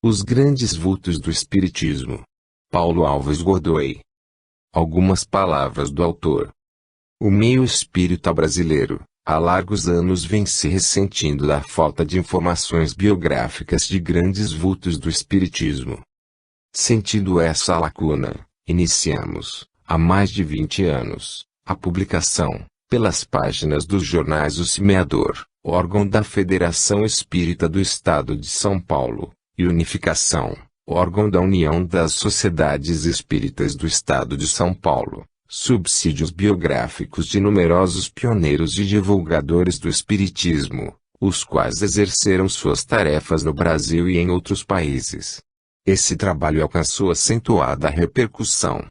Os grandes vultos do Espiritismo. Paulo Alves Godoy. Algumas palavras do autor. O meio espírita brasileiro, há largos anos vem se ressentindo da falta de informações biográficas de grandes vultos do Espiritismo. Sentindo essa lacuna, iniciamos, há mais de 20 anos, a publicação, pelas páginas dos jornais O Semeador, órgão da Federação Espírita do Estado de São Paulo, e Unificação, órgão da União das Sociedades Espíritas do Estado de São Paulo, subsídios biográficos de numerosos pioneiros e divulgadores do Espiritismo, os quais exerceram suas tarefas no Brasil e em outros países. Esse trabalho alcançou acentuada repercussão.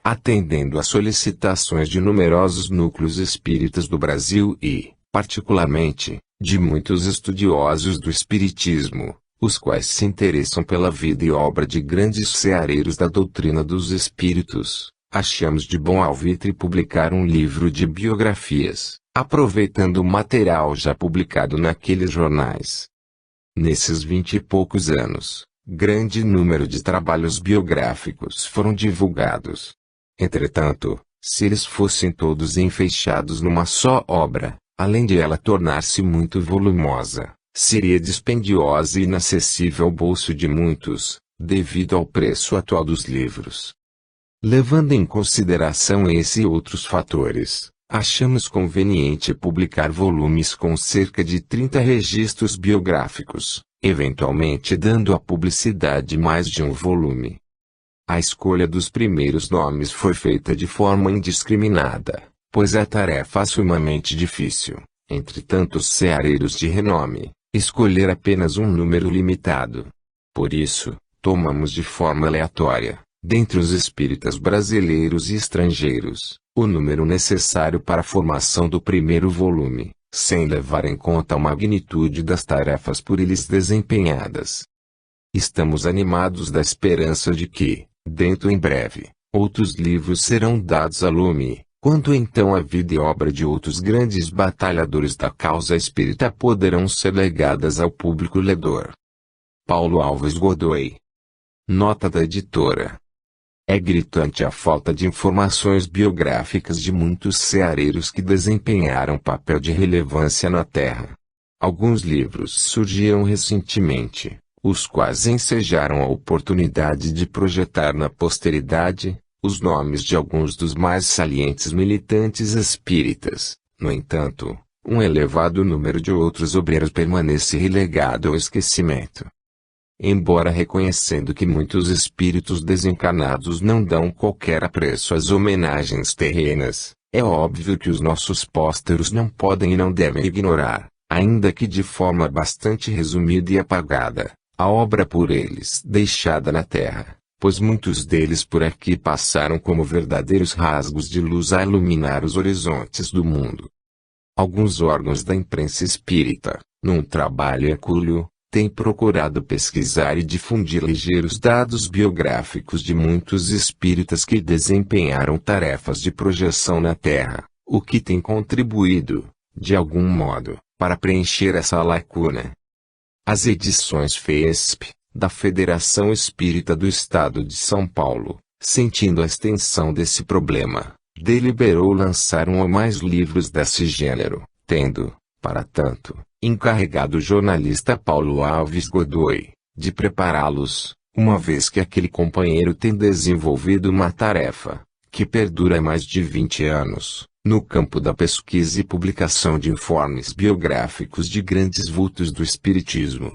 Atendendo às solicitações de numerosos núcleos espíritas do Brasil e, particularmente, de muitos estudiosos do Espiritismo, os quais se interessam pela vida e obra de grandes seareiros da doutrina dos espíritos, achamos de bom alvitre publicar um livro de biografias, aproveitando o material já publicado naqueles jornais. Nesses 20 e poucos anos, grande número de trabalhos biográficos foram divulgados. Entretanto, se eles fossem todos enfeixados numa só obra, além de ela tornar-se muito volumosa, seria dispendiosa e inacessível ao bolso de muitos, devido ao preço atual dos livros. Levando em consideração esse e outros fatores, achamos conveniente publicar volumes com cerca de 30 registros biográficos, eventualmente dando à publicidade mais de um volume. A escolha dos primeiros nomes foi feita de forma indiscriminada, pois é tarefa sumamente difícil, entre tantos seareiros de renome, escolher apenas um número limitado. Por isso, tomamos de forma aleatória, dentre os espíritas brasileiros e estrangeiros, o número necessário para a formação do primeiro volume, sem levar em conta a magnitude das tarefas por eles desempenhadas. Estamos animados da esperança de que, dentro em breve, outros livros serão dados a lume. Quanto então a vida e obra de outros grandes batalhadores da causa espírita poderão ser legadas ao público ledor. Paulo Alves Godoy. Nota da editora. É gritante a falta de informações biográficas de muitos seareiros que desempenharam papel de relevância na Terra. Alguns livros surgiram recentemente, os quais ensejaram a oportunidade de projetar na posteridade os nomes de alguns dos mais salientes militantes espíritas. No entanto, um elevado número de outros obreiros permanece relegado ao esquecimento. Embora reconhecendo que muitos espíritos desencarnados não dão qualquer apreço às homenagens terrenas, é óbvio que os nossos pósteros não podem e não devem ignorar, ainda que de forma bastante resumida e apagada, a obra por eles deixada na Terra, pois muitos deles por aqui passaram como verdadeiros rasgos de luz a iluminar os horizontes do mundo. Alguns órgãos da imprensa espírita, num trabalho hercúleo, têm procurado pesquisar e difundir ligeiros dados biográficos de muitos espíritas que desempenharam tarefas de projeção na Terra, o que tem contribuído, de algum modo, para preencher essa lacuna. As edições FESP, da Federação Espírita do Estado de São Paulo, sentindo a extensão desse problema, deliberou lançar um ou mais livros desse gênero, tendo, para tanto, encarregado o jornalista Paulo Alves Godoy, de prepará-los, uma vez que aquele companheiro tem desenvolvido uma tarefa, que perdura há mais de 20 anos, no campo da pesquisa e publicação de informes biográficos de grandes vultos do Espiritismo.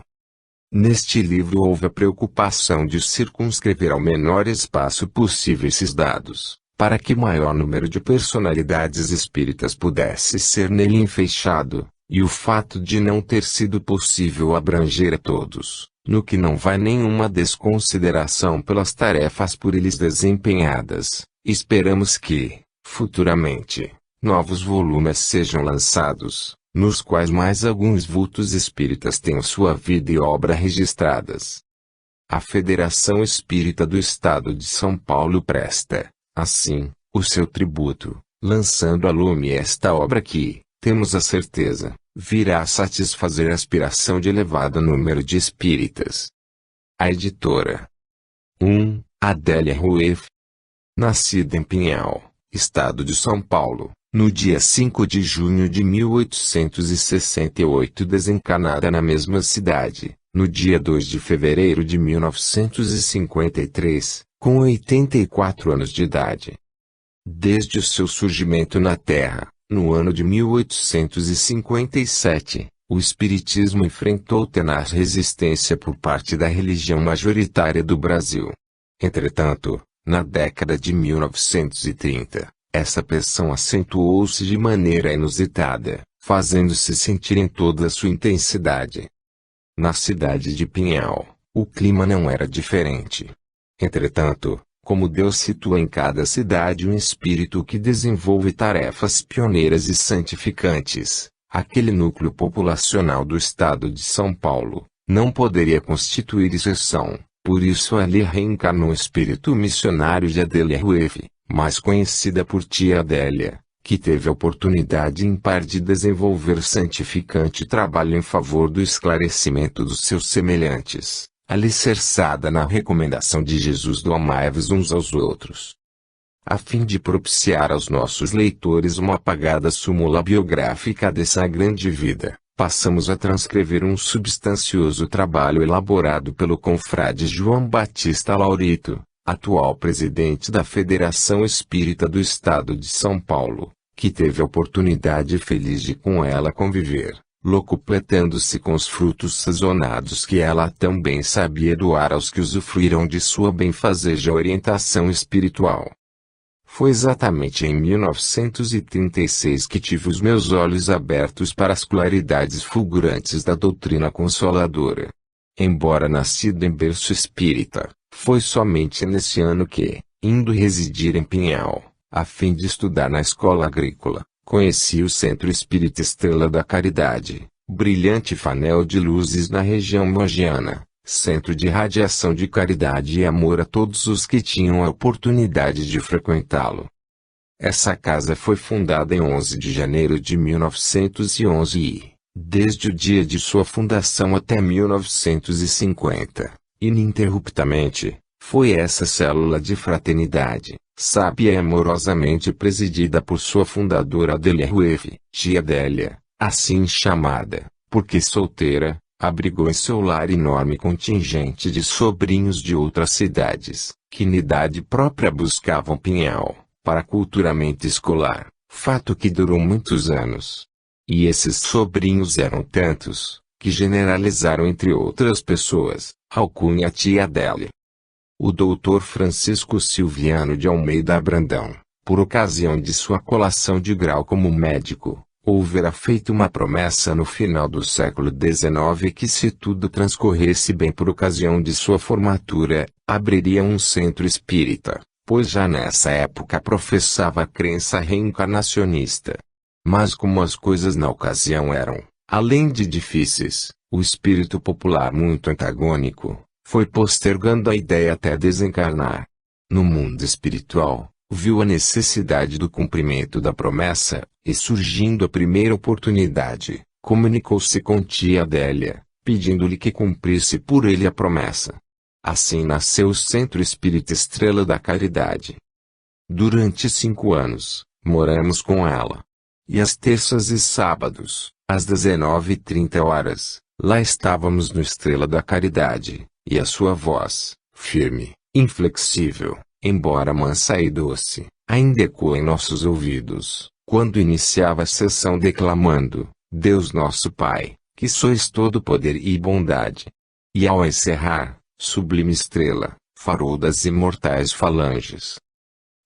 Neste livro houve a preocupação de circunscrever ao menor espaço possível esses dados, para que maior número de personalidades espíritas pudesse ser nele enfeixado, e o fato de não ter sido possível abranger a todos, no que não vai nenhuma desconsideração pelas tarefas por eles desempenhadas, esperamos que, futuramente, novos volumes sejam lançados, nos quais mais alguns vultos espíritas tenham sua vida e obra registradas. A Federação Espírita do Estado de São Paulo presta, assim, o seu tributo, lançando a lume esta obra que, temos a certeza, virá a satisfazer a aspiração de elevado número de espíritas. A editora. 1. Adélia Rueff. Nascida em Pinhal, estado de São Paulo, no dia 5 de junho de 1868, desencarnada na mesma cidade, no dia 2 de fevereiro de 1953, com 84 anos de idade. Desde o seu surgimento na Terra, no ano de 1857, o Espiritismo enfrentou tenaz resistência por parte da religião majoritária do Brasil. Entretanto, na década de 1930, essa pressão acentuou-se de maneira inusitada, fazendo-se sentir em toda a sua intensidade. Na cidade de Pinhal, o clima não era diferente. Entretanto, como Deus situa em cada cidade um espírito que desenvolve tarefas pioneiras e santificantes, aquele núcleo populacional do estado de São Paulo não poderia constituir exceção. Por isso ali reencarnou o espírito missionário de Adélia Rueff, mais conhecida por Tia Adélia, que teve a oportunidade ímpar de desenvolver santificante trabalho em favor do esclarecimento dos seus semelhantes, alicerçada na recomendação de Jesus do amai-vos uns aos outros. A fim de propiciar aos nossos leitores uma apagada súmula biográfica dessa grande vida, passamos a transcrever um substancioso trabalho elaborado pelo confrade João Batista Laurito, atual presidente da Federação Espírita do Estado de São Paulo, que teve a oportunidade feliz de com ela conviver, locupletando-se com os frutos sazonados que ela tão bem sabia doar aos que usufruíram de sua benfazeja orientação espiritual. Foi exatamente em 1936 que tive os meus olhos abertos para as claridades fulgurantes da doutrina consoladora. Embora nascido em berço espírita, foi somente nesse ano que, indo residir em Pinhal, a fim de estudar na escola agrícola, conheci o Centro Espírita Estrela da Caridade, brilhante fanel de luzes na região mogiana, centro de radiação de caridade e amor a todos os que tinham a oportunidade de frequentá-lo. Essa casa foi fundada em 11 de janeiro de 1911 e, desde o dia de sua fundação até 1950, ininterruptamente, foi essa célula de fraternidade, sábia e amorosamente presidida por sua fundadora Adélia Rueff, Tia Adélia, assim chamada, porque solteira, abrigou em seu lar enorme contingente de sobrinhos de outras cidades, que na idade própria buscavam Pinhal, para culturamento escolar, fato que durou muitos anos. E esses sobrinhos eram tantos, que generalizaram entre outras pessoas, a alcunha Tia Adélia. O doutor Francisco Silviano de Almeida Brandão, por ocasião de sua colação de grau como médico, houvera feito uma promessa no final do século XIX que se tudo transcorresse bem por ocasião de sua formatura, abriria um centro espírita, pois já nessa época professava a crença reencarnacionista. Mas como as coisas na ocasião eram, além de difíceis, o espírito popular muito antagônico, foi postergando a ideia até desencarnar. No mundo espiritual, viu a necessidade do cumprimento da promessa, e surgindo a primeira oportunidade, comunicou-se com Tia Adélia, pedindo-lhe que cumprisse por ele a promessa. Assim nasceu o Centro Espírita Estrela da Caridade. Durante 5 anos, moramos com ela. E às terças e sábados, às 19h30, lá estávamos no Estrela da Caridade, e a sua voz, firme, inflexível, embora mansa e doce, ainda ecoa em nossos ouvidos, quando iniciava a sessão declamando, Deus nosso Pai, que sois todo poder e bondade. E ao encerrar, sublime estrela, farol das imortais falanges.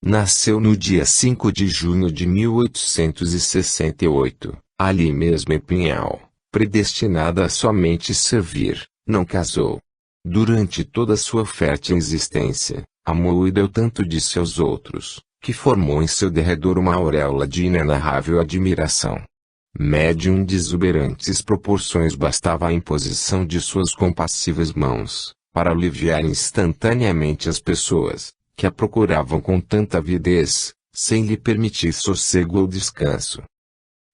Nasceu no dia 5 de junho de 1868, ali mesmo em Pinhal, predestinada a somente servir, não casou. Durante toda sua fértil existência, amou e deu tanto de seus outros, que formou em seu derredor uma auréola de inenarrável admiração. Médium de exuberantes proporções bastava a imposição de suas compassivas mãos, para aliviar instantaneamente as pessoas, que a procuravam com tanta avidez, sem lhe permitir sossego ou descanso.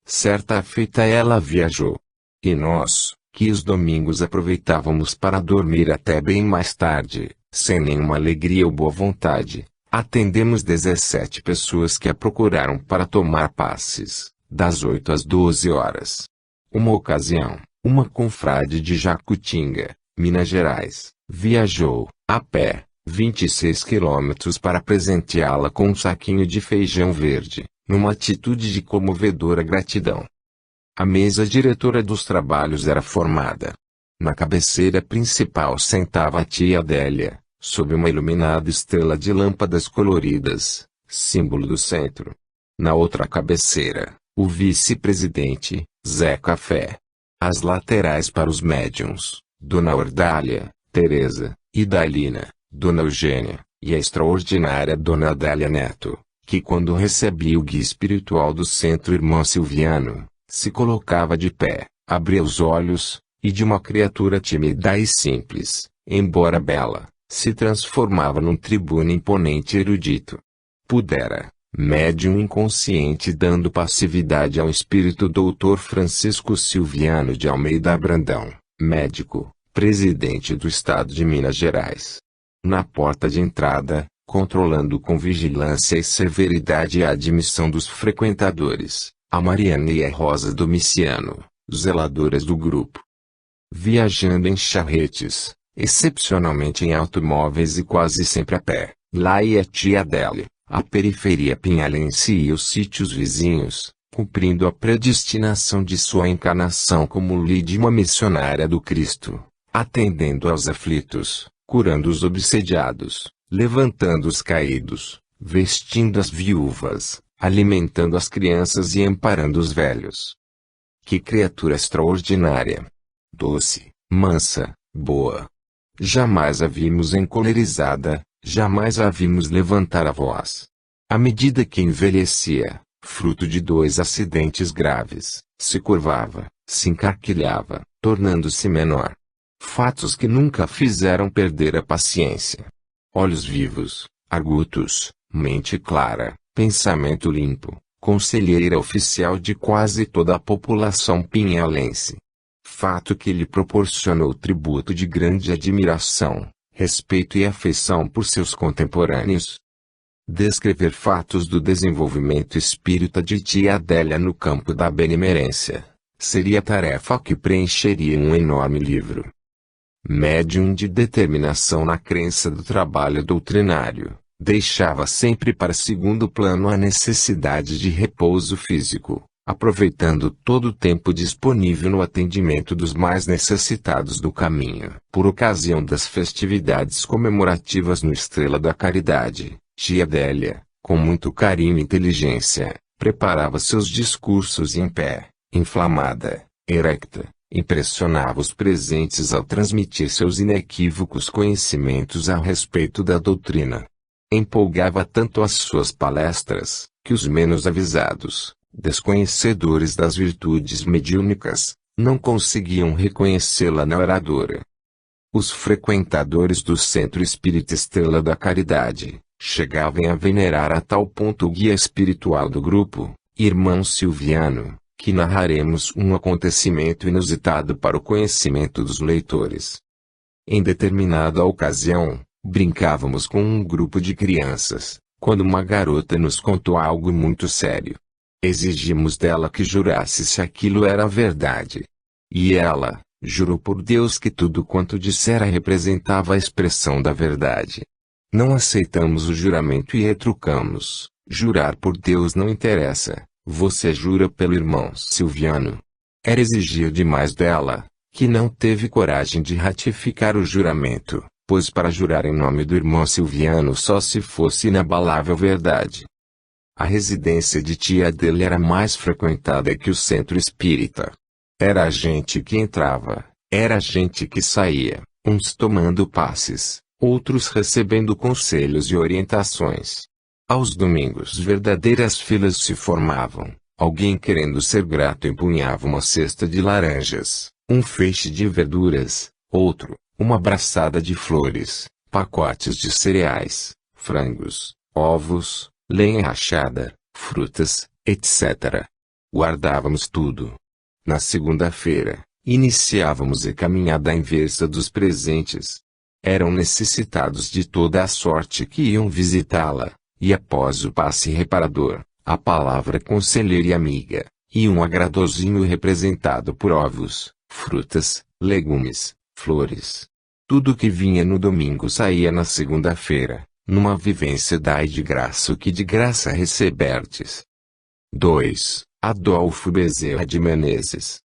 Certa feita ela viajou. E nós, que os domingos aproveitávamos para dormir até bem mais tarde, sem nenhuma alegria ou boa vontade. Atendemos 17 pessoas que a procuraram para tomar passes, das 8 às 12 horas. Uma ocasião, uma confrade de Jacutinga, Minas Gerais, viajou, a pé, 26 quilômetros para presenteá-la com um saquinho de feijão verde, numa atitude de comovedora gratidão. A mesa diretora dos trabalhos era formada. Na cabeceira principal sentava a tia Adélia, sob uma iluminada estrela de lâmpadas coloridas, símbolo do centro. Na outra cabeceira, o vice-presidente, Zé Café. As laterais para os médiuns, Dona Ordália, Teresa, e Dalina, Dona Eugênia, e a extraordinária Dona Adélia Neto, que quando recebia o guia espiritual do centro irmão Silviano, se colocava de pé, abria os olhos, e de uma criatura tímida e simples, embora bela, se transformava num tribuno imponente e erudito. Pudera, médium inconsciente dando passividade ao espírito Dr. Francisco Silviano de Almeida Brandão, médico, presidente do estado de Minas Gerais. Na porta de entrada, controlando com vigilância e severidade a admissão dos frequentadores, a Mariana e a Rosa Domiciano, zeladoras do grupo. Viajando em charretes, excepcionalmente em automóveis e quase sempre a pé, lá ia a tia Adélia, a periferia pinhalense e os sítios vizinhos, cumprindo a predestinação de sua encarnação como lídima missionária do Cristo, atendendo aos aflitos, curando os obsediados, levantando os caídos, vestindo as viúvas, alimentando as crianças e amparando os velhos. Que criatura extraordinária! Doce, mansa, boa. Jamais a vimos encolerizada, jamais a vimos levantar a voz. À medida que envelhecia, fruto de 2 acidentes graves, se curvava, se encarquilhava, tornando-se menor. Fatos que nunca fizeram perder a paciência. Olhos vivos, argutos, mente clara, pensamento limpo, conselheira oficial de quase toda a população pinhalense. Fato que lhe proporcionou tributo de grande admiração, respeito e afeição por seus contemporâneos. Descrever fatos do desenvolvimento espírita de tia Adélia no campo da benemerência, seria tarefa que preencheria um enorme livro. Médium de determinação na crença do trabalho doutrinário, deixava sempre para segundo plano a necessidade de repouso físico, aproveitando todo o tempo disponível no atendimento dos mais necessitados do caminho. Por ocasião das festividades comemorativas no Estrela da Caridade, tia Adélia, com muito carinho e inteligência, preparava seus discursos em pé, inflamada, erecta, impressionava os presentes ao transmitir seus inequívocos conhecimentos a respeito da doutrina. Empolgava tanto as suas palestras, que os menos avisados, desconhecedores das virtudes mediúnicas, não conseguiam reconhecê-la na oradora. Os frequentadores do Centro Espírita Estrela da Caridade, chegavam a venerar a tal ponto o guia espiritual do grupo, irmão Silviano, que narraremos um acontecimento inusitado para o conhecimento dos leitores. Em determinada ocasião, brincávamos com um grupo de crianças, quando uma garota nos contou algo muito sério. Exigimos dela que jurasse se aquilo era verdade. E ela, jurou por Deus que tudo quanto dissera representava a expressão da verdade. Não aceitamos o juramento e retrucamos: jurar por Deus não interessa, você jura pelo irmão Silviano. Era exigir demais dela, que não teve coragem de ratificar o juramento, pois para jurar em nome do irmão Silviano só se fosse inabalável verdade. A residência de tia Adélia era mais frequentada que o centro espírita. Era a gente que entrava, era a gente que saía, uns tomando passes, outros recebendo conselhos e orientações. Aos domingos verdadeiras filas se formavam, alguém querendo ser grato empunhava uma cesta de laranjas, um feixe de verduras, outro, uma braçada de flores, pacotes de cereais, frangos, ovos, lenha rachada, frutas, etc. Guardávamos tudo. Na segunda-feira, iniciávamos a caminhada inversa dos presentes. Eram necessitados de toda a sorte que iam visitá-la, e após o passe reparador, a palavra conselheira e amiga, e um agradozinho representado por ovos, frutas, legumes, flores. Tudo que vinha no domingo saía na segunda-feira, numa vivência dai de graça o que de graça receberdes. 2. Adolfo Bezerra de Menezes.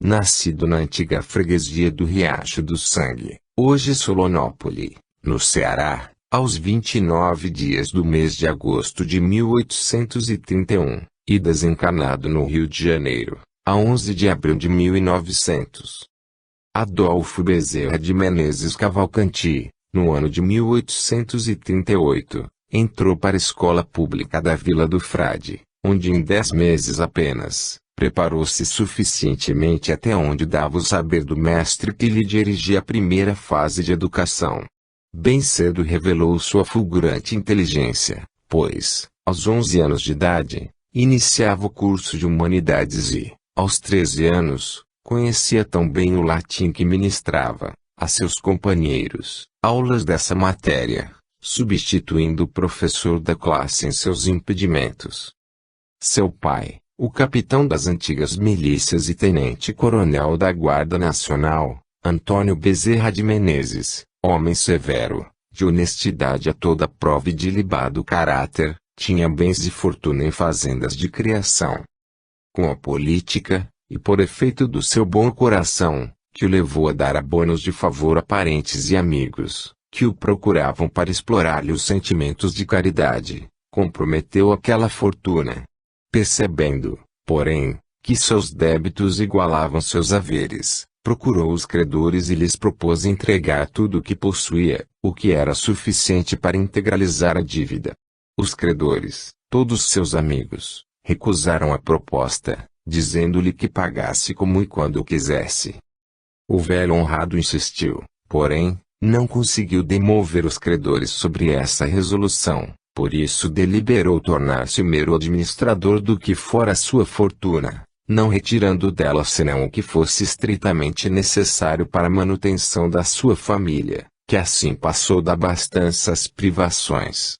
Nascido na antiga freguesia do Riacho do Sangue, hoje Solonópole, no Ceará, aos 29 dias do mês de agosto de 1831, e desencarnado no Rio de Janeiro, a 11 de abril de 1900. Adolfo Bezerra de Menezes Cavalcanti, no ano de 1838, entrou para a escola pública da Vila do Frade, onde em 10 meses apenas, preparou-se suficientemente até onde dava o saber do mestre que lhe dirigia a primeira fase de educação. Bem cedo revelou sua fulgurante inteligência, pois, aos 11 anos de idade, iniciava o curso de humanidades e, aos 13 anos, conhecia tão bem o latim que ministrava, a seus companheiros, aulas dessa matéria, substituindo o professor da classe em seus impedimentos. Seu pai, o capitão das antigas milícias e tenente-coronel da Guarda Nacional, Antônio Bezerra de Menezes, homem severo, de honestidade a toda prova e de ilibado caráter, tinha bens e fortuna em fazendas de criação. Com a política, e por efeito do seu bom coração, que o levou a dar abonos de favor a parentes e amigos, que o procuravam para explorar-lhe os sentimentos de caridade, comprometeu aquela fortuna. Percebendo, porém, que seus débitos igualavam seus haveres, procurou os credores e lhes propôs entregar tudo o que possuía, o que era suficiente para integralizar a dívida. Os credores, todos seus amigos, recusaram a proposta, dizendo-lhe que pagasse como e quando quisesse. O velho honrado insistiu, porém, não conseguiu demover os credores sobre essa resolução. Por isso deliberou tornar-se mero administrador do que fora sua fortuna, não retirando dela senão o que fosse estritamente necessário para a manutenção da sua família, que assim passou da abastança às privações.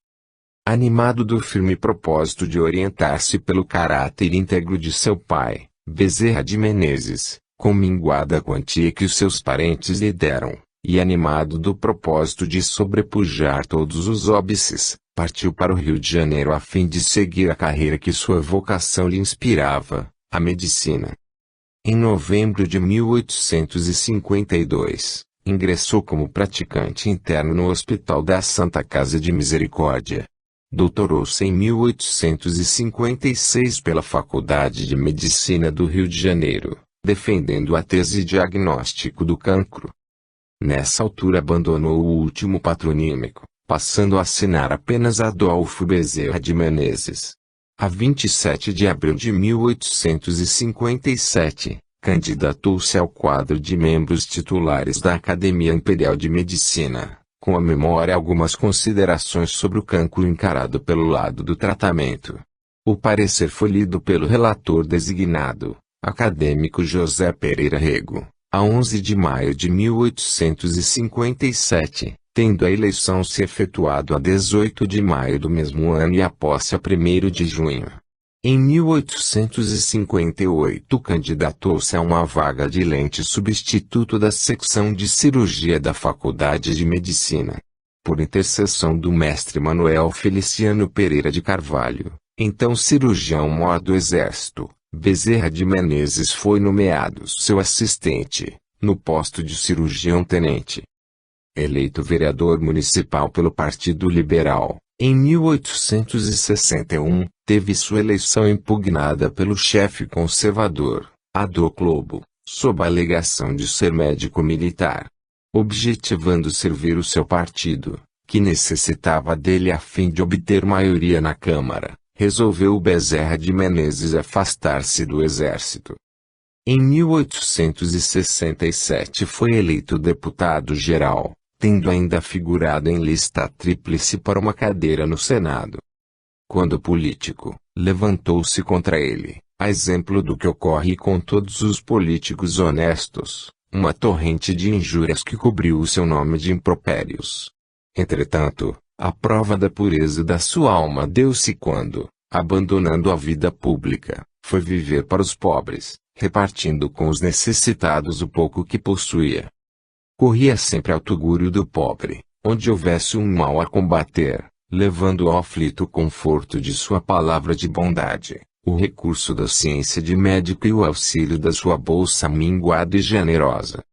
Animado do firme propósito de orientar-se pelo caráter íntegro de seu pai, Bezerra de Menezes, com minguada quantia que os seus parentes lhe deram, e animado do propósito de sobrepujar todos os óbices, partiu para o Rio de Janeiro a fim de seguir a carreira que sua vocação lhe inspirava, a medicina. Em novembro de 1852, ingressou como praticante interno no Hospital da Santa Casa de Misericórdia. Doutorou-se em 1856 pela Faculdade de Medicina do Rio de Janeiro, defendendo a tese diagnóstico do cancro. Nessa altura abandonou o último patronímico, passando a assinar apenas Adolfo Bezerra de Menezes. A 27 de abril de 1857, candidatou-se ao quadro de membros titulares da Academia Imperial de Medicina, com a memória algumas considerações sobre o cancro encarado pelo lado do tratamento. O parecer foi lido pelo relator designado, acadêmico José Pereira Rego, a 11 de maio de 1857. Tendo a eleição se efetuado a 18 de maio do mesmo ano e a posse a 1º de junho. Em 1858 candidatou-se a uma vaga de lente substituto da secção de cirurgia da Faculdade de Medicina. Por intercessão do mestre Manuel Feliciano Pereira de Carvalho, então cirurgião-mor do Exército, Bezerra de Menezes foi nomeado seu assistente, no posto de cirurgião-tenente. Eleito vereador municipal pelo Partido Liberal, em 1861, teve sua eleição impugnada pelo chefe conservador, Adolfo Lobo, sob a alegação de ser médico militar. Objetivando servir o seu partido, que necessitava dele a fim de obter maioria na Câmara, resolveu Bezerra de Menezes afastar-se do Exército. Em 1867 foi eleito deputado-geral, tendo ainda figurado em lista tríplice para uma cadeira no Senado. Quando político, levantou-se contra ele, a exemplo do que ocorre com todos os políticos honestos, uma torrente de injúrias que cobriu o seu nome de impropérios. Entretanto, a prova da pureza da sua alma deu-se quando, abandonando a vida pública, foi viver para os pobres, repartindo com os necessitados o pouco que possuía. Corria sempre ao tugúrio do pobre, onde houvesse um mal a combater, levando ao aflito o conforto de sua palavra de bondade, o recurso da ciência de médico e o auxílio da sua bolsa minguada e generosa.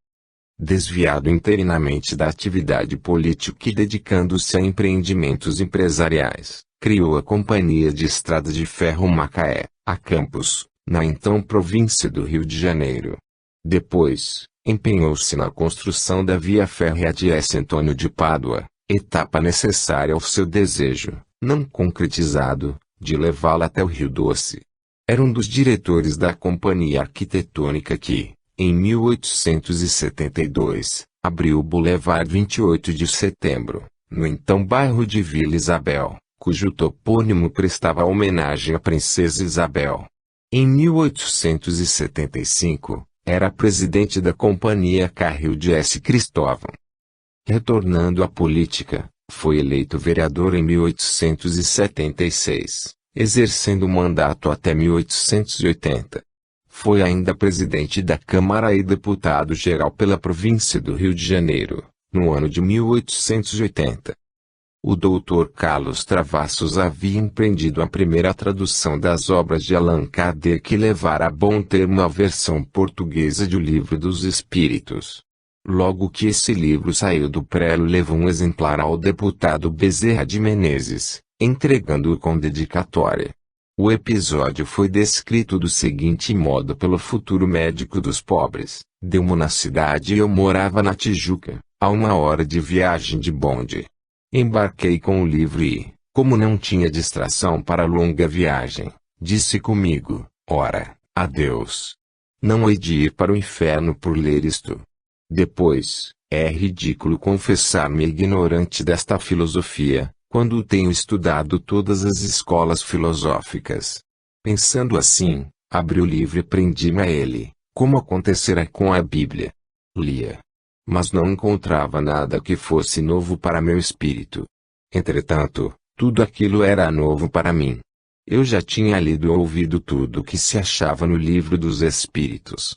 Desviado interinamente da atividade política e dedicando-se a empreendimentos empresariais, criou a Companhia de Estrada de Ferro Macaé, a Campos, na então província do Rio de Janeiro. Depois, empenhou-se na construção da via férrea de S. Antônio de Pádua, etapa necessária ao seu desejo, não concretizado, de levá-la até o Rio Doce. Era um dos diretores da Companhia Arquitetônica que, em 1872, abriu o Boulevard 28 de Setembro, no então bairro de Vila Isabel, cujo topônimo prestava homenagem à Princesa Isabel. Em 1875, era presidente da Companhia Carril de S. Cristóvão. Retornando à política, foi eleito vereador em 1876, exercendo o mandato até 1880. Foi ainda presidente da Câmara e deputado-geral pela província do Rio de Janeiro, no ano de 1880. O doutor Carlos Travassos havia empreendido a primeira tradução das obras de Allan Kardec que levara a bom termo a versão portuguesa de O Livro dos Espíritos. Logo que esse livro saiu do prelo, levou um exemplar ao deputado Bezerra de Menezes, entregando-o com dedicatória. O episódio foi descrito do seguinte modo pelo futuro médico dos pobres: deu-mo na cidade e eu morava na Tijuca, a 1 hora de viagem de bonde. Embarquei com o livro e, como não tinha distração para a longa viagem, disse comigo: ora, adeus. Não hei de ir para o inferno por ler isto. Depois, é ridículo confessar-me ignorante desta filosofia, quando tenho estudado todas as escolas filosóficas. Pensando assim, abri o livro e prendi-me a ele, como acontecerá com a Bíblia. Lia. Mas não encontrava nada que fosse novo para meu espírito. Entretanto, tudo aquilo era novo para mim. Eu já tinha lido ou ouvido tudo o que se achava no Livro dos Espíritos.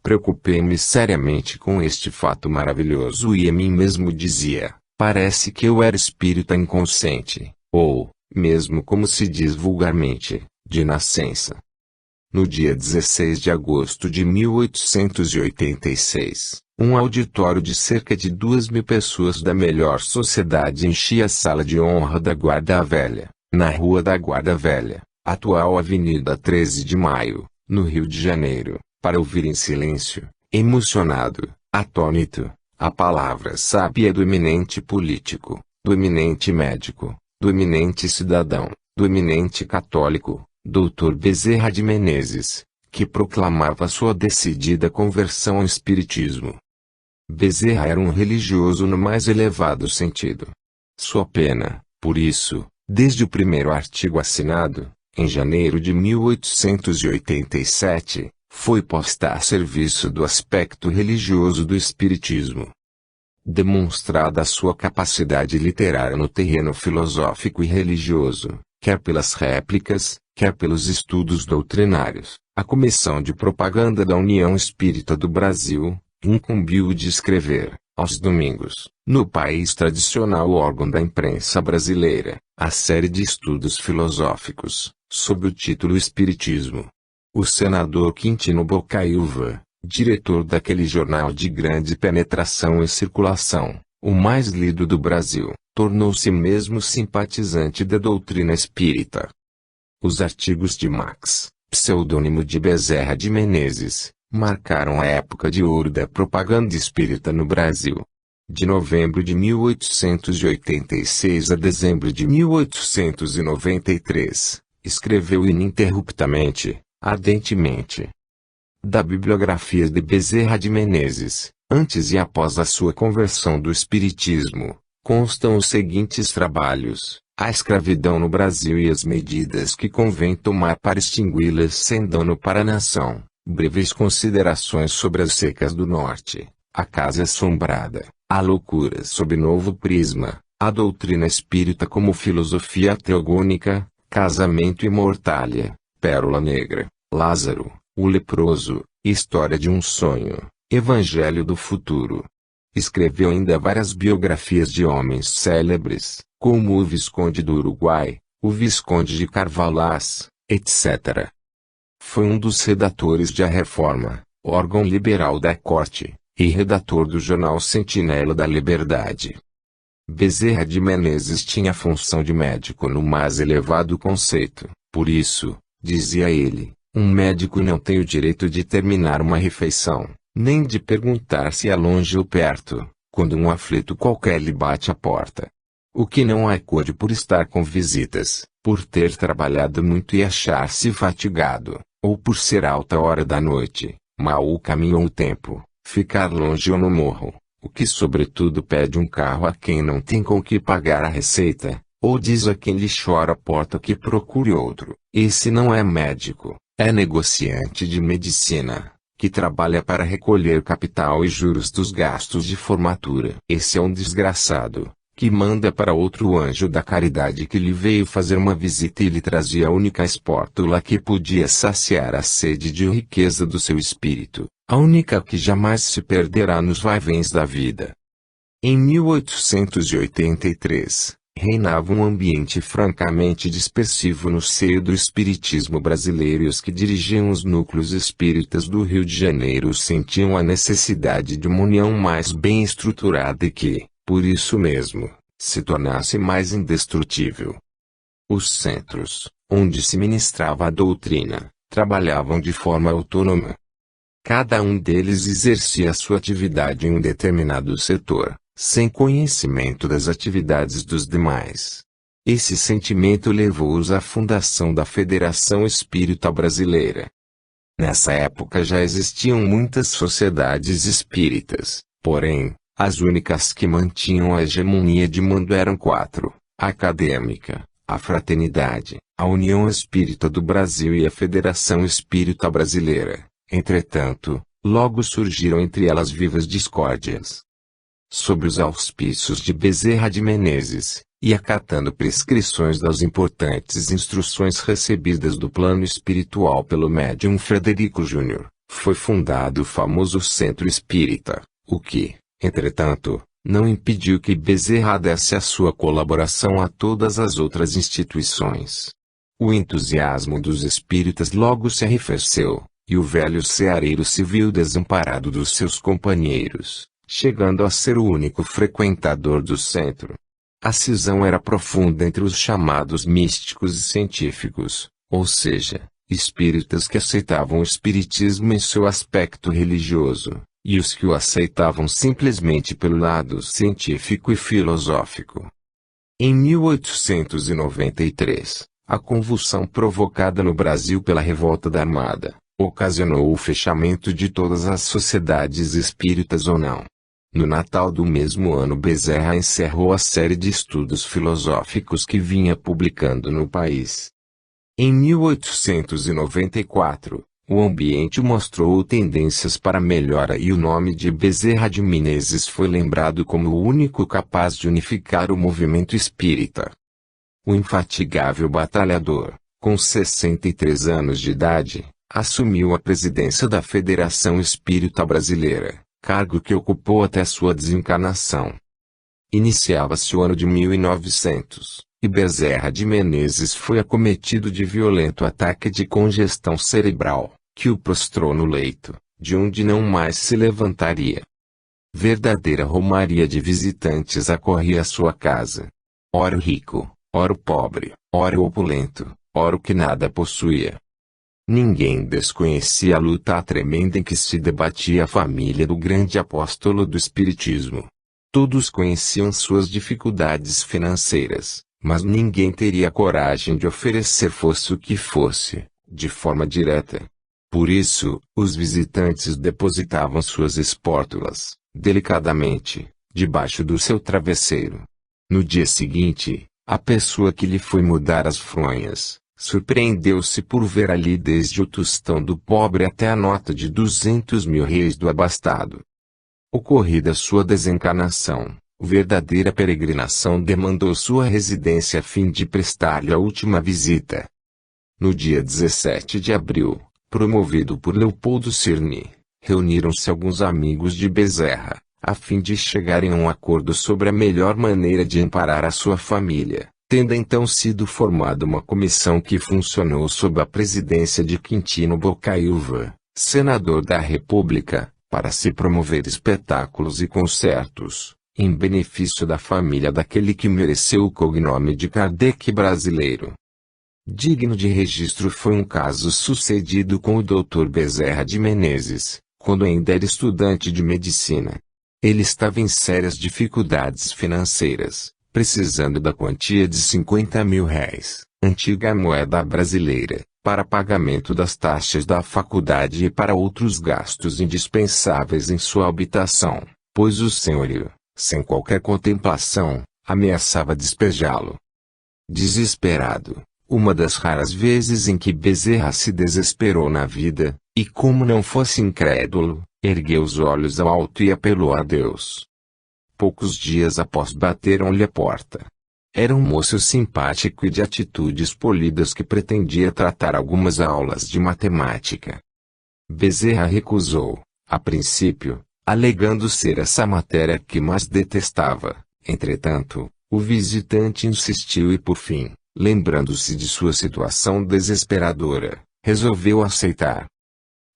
Preocupei-me seriamente com este fato maravilhoso e a mim mesmo dizia: parece que eu era espírita inconsciente, ou, mesmo como se diz vulgarmente, de nascença. No dia 16 de agosto de 1886, um auditório de cerca de 2.000 pessoas da melhor sociedade enchia a sala de honra da Guarda Velha, na Rua da Guarda Velha, atual Avenida 13 de Maio, no Rio de Janeiro, para ouvir em silêncio, emocionado, atônito, a palavra sábia do eminente político, do eminente médico, do eminente cidadão, do eminente católico, Dr. Bezerra de Menezes, que proclamava sua decidida conversão ao espiritismo. Bezerra era um religioso no mais elevado sentido. Sua pena, por isso, desde o primeiro artigo assinado, em janeiro de 1887, foi posta a serviço do aspecto religioso do espiritismo. Demonstrada a sua capacidade literária no terreno filosófico e religioso, quer pelas réplicas, quer pelos estudos doutrinários, a Comissão de Propaganda da União Espírita do Brasil incumbiu-o de escrever, aos domingos, no país tradicional órgão da imprensa brasileira, a série de estudos filosóficos, sob o título Espiritismo. O senador Quintino Bocaiúva, diretor daquele jornal de grande penetração e circulação, o mais lido do Brasil, tornou-se mesmo simpatizante da doutrina espírita. Os artigos de Max, pseudônimo de Bezerra de Menezes, marcaram a época de ouro da propaganda espírita no Brasil. De novembro de 1886 a dezembro de 1893, escreveu ininterruptamente, ardentemente. Da bibliografia de Bezerra de Menezes, antes e após a sua conversão do espiritismo, constam os seguintes trabalhos: A escravidão no Brasil e as medidas que convém tomar para extingui-las sem dano para a nação. Breves considerações sobre as secas do norte, a casa assombrada, a loucura sob novo prisma, a doutrina espírita como filosofia teogônica, casamento e mortalha, pérola negra, Lázaro, o leproso, história de um sonho, evangelho do futuro. Escreveu ainda várias biografias de homens célebres, como o Visconde do Uruguai, o Visconde de Carvalhais, etc. Foi um dos redatores de A Reforma, órgão liberal da corte, e redator do jornal Sentinela da Liberdade. Bezerra de Menezes tinha a função de médico no mais elevado conceito, por isso, dizia ele, um médico não tem o direito de terminar uma refeição, nem de perguntar se é longe ou perto, quando um aflito qualquer lhe bate à porta. O que não acode por estar com visitas, por ter trabalhado muito e achar-se fatigado, ou por ser alta hora da noite, mal o caminho ou o tempo, ficar longe ou no morro, o que sobretudo pede um carro a quem não tem com que pagar a receita, ou diz a quem lhe chora a porta que procure outro. Esse não é médico, é negociante de medicina, que trabalha para recolher capital e juros dos gastos de formatura. Esse é um desgraçado, que manda para outro anjo da caridade que lhe veio fazer uma visita e lhe trazia a única espórtula que podia saciar a sede de riqueza do seu espírito, a única que jamais se perderá nos vaivens da vida. Em 1883, reinava um ambiente francamente dispersivo no seio do espiritismo brasileiro e os que dirigiam os núcleos espíritas do Rio de Janeiro sentiam a necessidade de uma união mais bem estruturada e que, por isso mesmo, se tornasse mais indestrutível. Os centros, onde se ministrava a doutrina, trabalhavam de forma autônoma. Cada um deles exercia sua atividade em um determinado setor, sem conhecimento das atividades dos demais. Esse sentimento levou-os à fundação da Federação Espírita Brasileira. Nessa época já existiam muitas sociedades espíritas, porém, as únicas que mantinham a hegemonia de mando eram quatro: a Acadêmica, a Fraternidade, a União Espírita do Brasil e a Federação Espírita Brasileira. Entretanto, logo surgiram entre elas vivas discórdias. Sob os auspícios de Bezerra de Menezes, e acatando prescrições das importantes instruções recebidas do plano espiritual pelo médium Frederico Júnior, foi fundado o famoso Centro Espírita, o que, entretanto, não impediu que Bezerra desse a sua colaboração a todas as outras instituições. O entusiasmo dos espíritas logo se arrefeceu, e o velho ceareiro se viu desamparado dos seus companheiros, chegando a ser o único frequentador do centro. A cisão era profunda entre os chamados místicos e científicos, ou seja, espíritas que aceitavam o espiritismo em seu aspecto religioso, e os que o aceitavam simplesmente pelo lado científico e filosófico. Em 1893, a convulsão provocada no Brasil pela revolta da Armada, ocasionou o fechamento de todas as sociedades espíritas ou não. No Natal do mesmo ano Bezerra encerrou a série de estudos filosóficos que vinha publicando no país. Em 1894, o ambiente mostrou tendências para melhora e o nome de Bezerra de Menezes foi lembrado como o único capaz de unificar o movimento espírita. O infatigável batalhador, com 63 anos de idade, assumiu a presidência da Federação Espírita Brasileira, cargo que ocupou até sua desencarnação. Iniciava-se o ano de 1900, e Bezerra de Menezes foi acometido de violento ataque de congestão cerebral, que o prostrou no leito, de onde não mais se levantaria. Verdadeira romaria de visitantes acorria à sua casa. Ora o rico, ora o pobre, ora o opulento, ora o que nada possuía. Ninguém desconhecia a luta tremenda em que se debatia a família do grande apóstolo do Espiritismo. Todos conheciam suas dificuldades financeiras, mas ninguém teria coragem de oferecer fosse o que fosse, de forma direta. Por isso, os visitantes depositavam suas espórtulas, delicadamente, debaixo do seu travesseiro. No dia seguinte, A pessoa que lhe foi mudar as fronhas, surpreendeu-se por ver ali desde o tostão do pobre até a nota de 200.000 réis do abastado. Ocorrida sua desencarnação, verdadeira peregrinação demandou sua residência a fim de prestar-lhe a última visita. No dia 17 de abril, promovido por Leopoldo Cirne, reuniram-se alguns amigos de Bezerra, a fim de chegarem a um acordo sobre a melhor maneira de amparar a sua família, tendo então sido formada uma comissão que funcionou sob a presidência de Quintino Bocaiúva, senador da República, para se promover espetáculos e concertos, em benefício da família daquele que mereceu o cognome de Kardec brasileiro. Digno de registro foi um caso sucedido com o Dr. Bezerra de Menezes, quando ainda era estudante de medicina. Ele estava em sérias dificuldades financeiras, precisando da quantia de 50.000 réis, antiga moeda brasileira, para pagamento das taxas da faculdade e para outros gastos indispensáveis em sua habitação, pois o senhorio, sem qualquer contemplação, ameaçava despejá-lo. Desesperado, uma das raras vezes em que Bezerra se desesperou na vida, e como não fosse incrédulo, ergueu os olhos ao alto e apelou a Deus. Poucos dias após bateram-lhe a porta. Era um moço simpático e de atitudes polidas que pretendia tratar algumas aulas de matemática. Bezerra recusou, a princípio, alegando ser essa matéria que mais detestava. Entretanto, o visitante insistiu e por fim, lembrando-se de sua situação desesperadora, resolveu aceitar.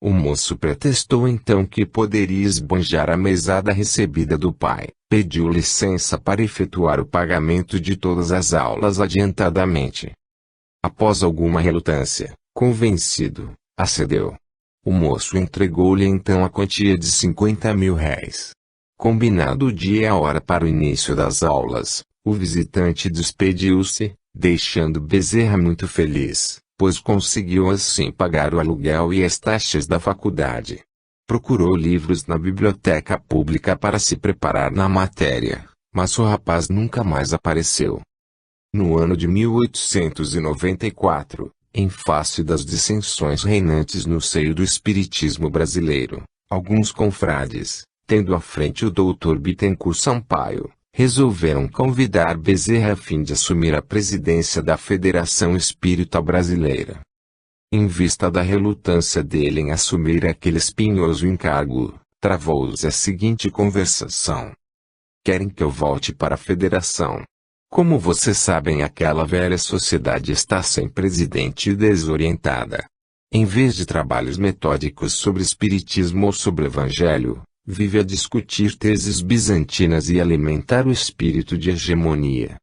O moço pretextou então que poderia esbanjar a mesada recebida do pai, pediu licença para efetuar o pagamento de todas as aulas adiantadamente. Após alguma relutância, convencido, acedeu. O moço entregou-lhe então a quantia de 50.000 réis. Combinado o dia e a hora para o início das aulas, o visitante despediu-se, deixando Bezerra muito feliz, pois conseguiu assim pagar o aluguel e as taxas da faculdade. Procurou livros na biblioteca pública para se preparar na matéria, mas o rapaz nunca mais apareceu. No ano de 1894, em face das dissensões reinantes no seio do espiritismo brasileiro, alguns confrades, tendo à frente o Dr. Bittencourt Sampaio, resolveram convidar Bezerra a fim de assumir a presidência da Federação Espírita Brasileira. Em vista da relutância dele em assumir aquele espinhoso encargo, travou-se a seguinte conversação. Querem que eu volte para a Federação? Como vocês sabem, aquela velha sociedade está sem presidente e desorientada. Em vez de trabalhos metódicos sobre espiritismo ou sobre evangelho, vive a discutir teses bizantinas e alimentar o espírito de hegemonia.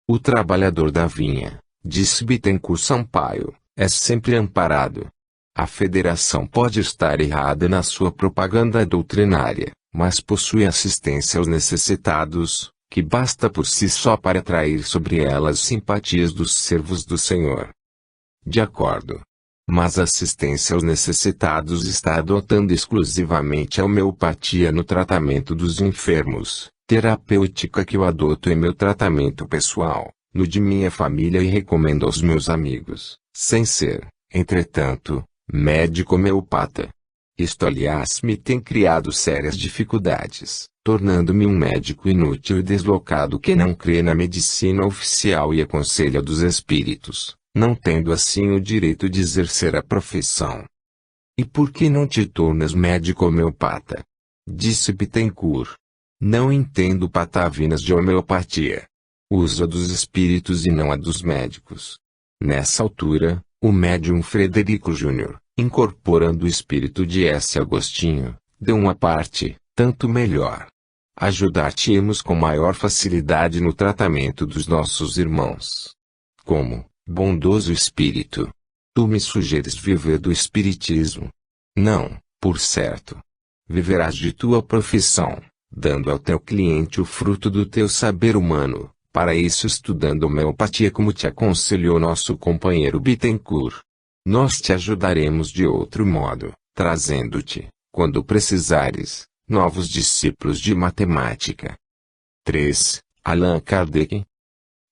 O trabalhador da vinha, disse Bittencourt Sampaio, é sempre amparado. A federação pode estar errada na sua propaganda doutrinária, mas possui assistência aos necessitados, que basta por si só para atrair sobre ela as simpatias dos servos do Senhor. De acordo. Mas a assistência aos necessitados está adotando exclusivamente a homeopatia no tratamento dos enfermos, terapêutica que eu adoto em meu tratamento pessoal, no de minha família e recomendo aos meus amigos, sem ser, entretanto, médico homeopata. Isto aliás me tem criado sérias dificuldades, tornando-me um médico inútil e deslocado que não crê na medicina oficial e aconselha dos espíritos, não tendo assim o direito de exercer a profissão. E por que não te tornas médico homeopata? Disse Bittencourt. Não entendo patavinas de homeopatia. Uso a dos espíritos e não a dos médicos. Nessa altura, o médium Frederico Júnior, incorporando o espírito de S. Agostinho, deu uma parte, tanto melhor. Ajudar-te-emos com maior facilidade no tratamento dos nossos irmãos. Como, bondoso espírito, tu me sugeres viver do espiritismo? Não, por certo. Viverás de tua profissão, dando ao teu cliente o fruto do teu saber humano, para isso estudando homeopatia como te aconselhou nosso companheiro Bittencourt. Nós te ajudaremos de outro modo, trazendo-te, quando precisares, novos discípulos de matemática. 3. Allan Kardec.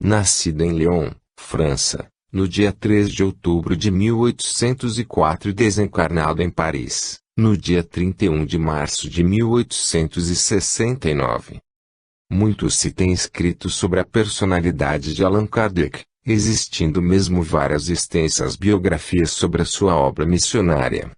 Nascido em Lyon, França, no dia 3 de outubro de 1804 e desencarnado em Paris, no dia 31 de março de 1869. Muito se tem escrito sobre a personalidade de Allan Kardec, existindo mesmo várias extensas biografias sobre a sua obra missionária.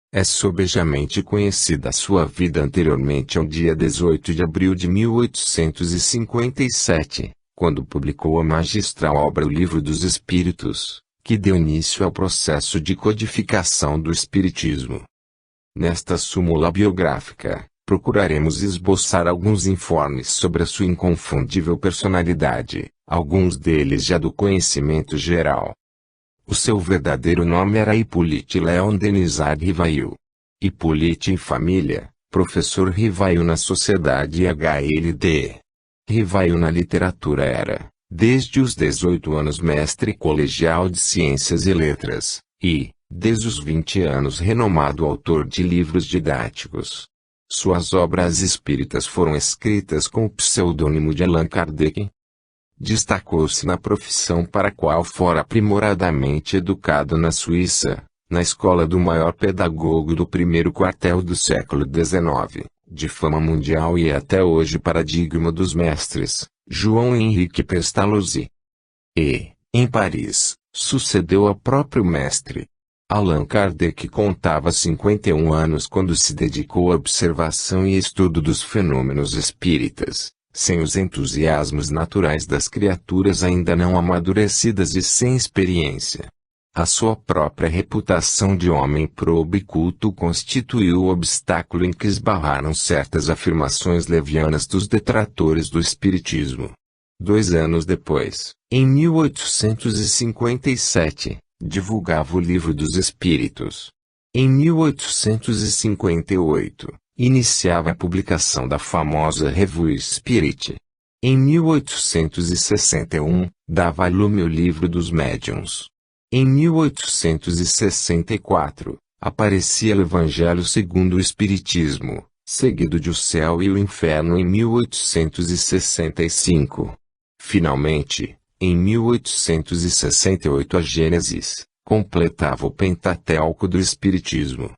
É sobejamente conhecida a sua vida anteriormente ao dia 18 de abril de 1857, quando publicou a magistral obra O Livro dos Espíritos, que deu início ao processo de codificação do Espiritismo. Nesta súmula biográfica, procuraremos esboçar alguns informes sobre a sua inconfundível personalidade, alguns deles já do conhecimento geral. O seu verdadeiro nome era Hippolyte Léon Denisard Rivail. Hippolyte em família, professor Rivail na Sociedade HLD. Rivail na literatura era, desde os 18 anos mestre colegial de Ciências e Letras, e, desde os 20 anos renomado autor de livros didáticos. Suas obras espíritas foram escritas com o pseudônimo de Allan Kardec. Destacou-se na profissão para a qual fora aprimoradamente educado na Suíça, na escola do maior pedagogo do primeiro quartel do século XIX, de fama mundial e até hoje paradigma dos mestres, João Henrique Pestalozzi. E, em Paris, sucedeu ao próprio mestre. Allan Kardec contava 51 anos quando se dedicou à observação e estudo dos fenômenos espíritas, sem os entusiasmos naturais das criaturas ainda não amadurecidas e sem experiência. A sua própria reputação de homem probo e culto constituiu o obstáculo em que esbarraram certas afirmações levianas dos detratores do espiritismo. 2 anos depois, em 1857, divulgava o Livro dos Espíritos. Em 1858, iniciava a publicação da famosa Revue Spirit. Em 1861, dava a lume o Livro dos Médiuns. Em 1864, aparecia o Evangelho segundo o Espiritismo, seguido de O Céu e o Inferno em 1865. Finalmente, em 1868 a Gênesis, completava o Pentateuco do Espiritismo.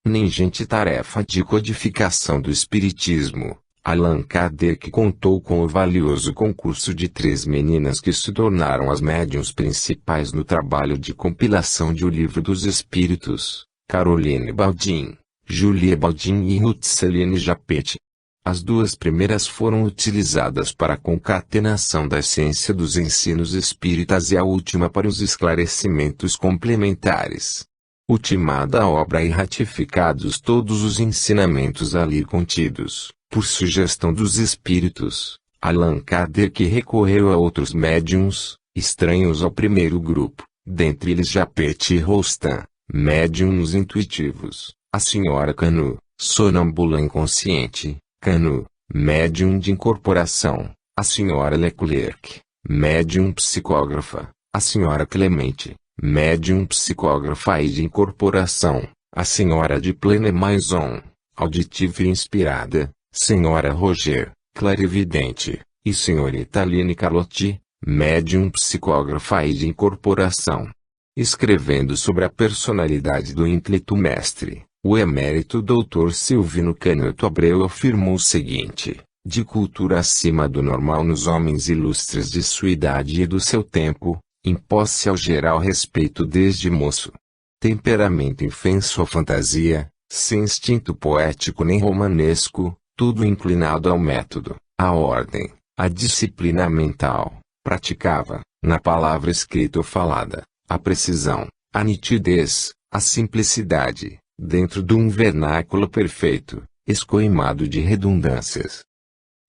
Na ingente tarefa de codificação do Espiritismo, Allan Kardec contou com o valioso concurso de 3 meninas que se tornaram as médiuns principais no trabalho de compilação de O Livro dos Espíritos, Caroline Baldin, Julie Baldin e Ruth Celine Japet. As 2 primeiras foram utilizadas para a concatenação da essência dos ensinos espíritas e a última para os esclarecimentos complementares. Ultimada a obra e ratificados todos os ensinamentos ali contidos, por sugestão dos espíritos, Allan Kardec recorreu a outros médiuns, estranhos ao primeiro grupo, dentre eles Japet e Rostand, médiuns intuitivos, a senhora Canu, sonâmbula inconsciente, Canu, médium de incorporação, a senhora Leclerc, médium psicógrafa, a senhora Clemente, médium psicógrafa e de incorporação, a senhora de Plene-Maison, auditiva e inspirada, senhora Roger, clarividente, e senhorita Aline Carlotti, médium psicógrafa e de incorporação. Escrevendo sobre a personalidade do ínclito mestre, o emérito Dr. Silvino Caneto Abreu afirmou o seguinte: de cultura acima do normal nos homens ilustres de sua idade e do seu tempo, impôs-se ao geral respeito desde moço. Temperamento infenso à fantasia, sem instinto poético nem romanesco, tudo inclinado ao método, à ordem, à disciplina mental, praticava, na palavra escrita ou falada, a precisão, a nitidez, a simplicidade, dentro de um vernáculo perfeito, escoimado de redundâncias.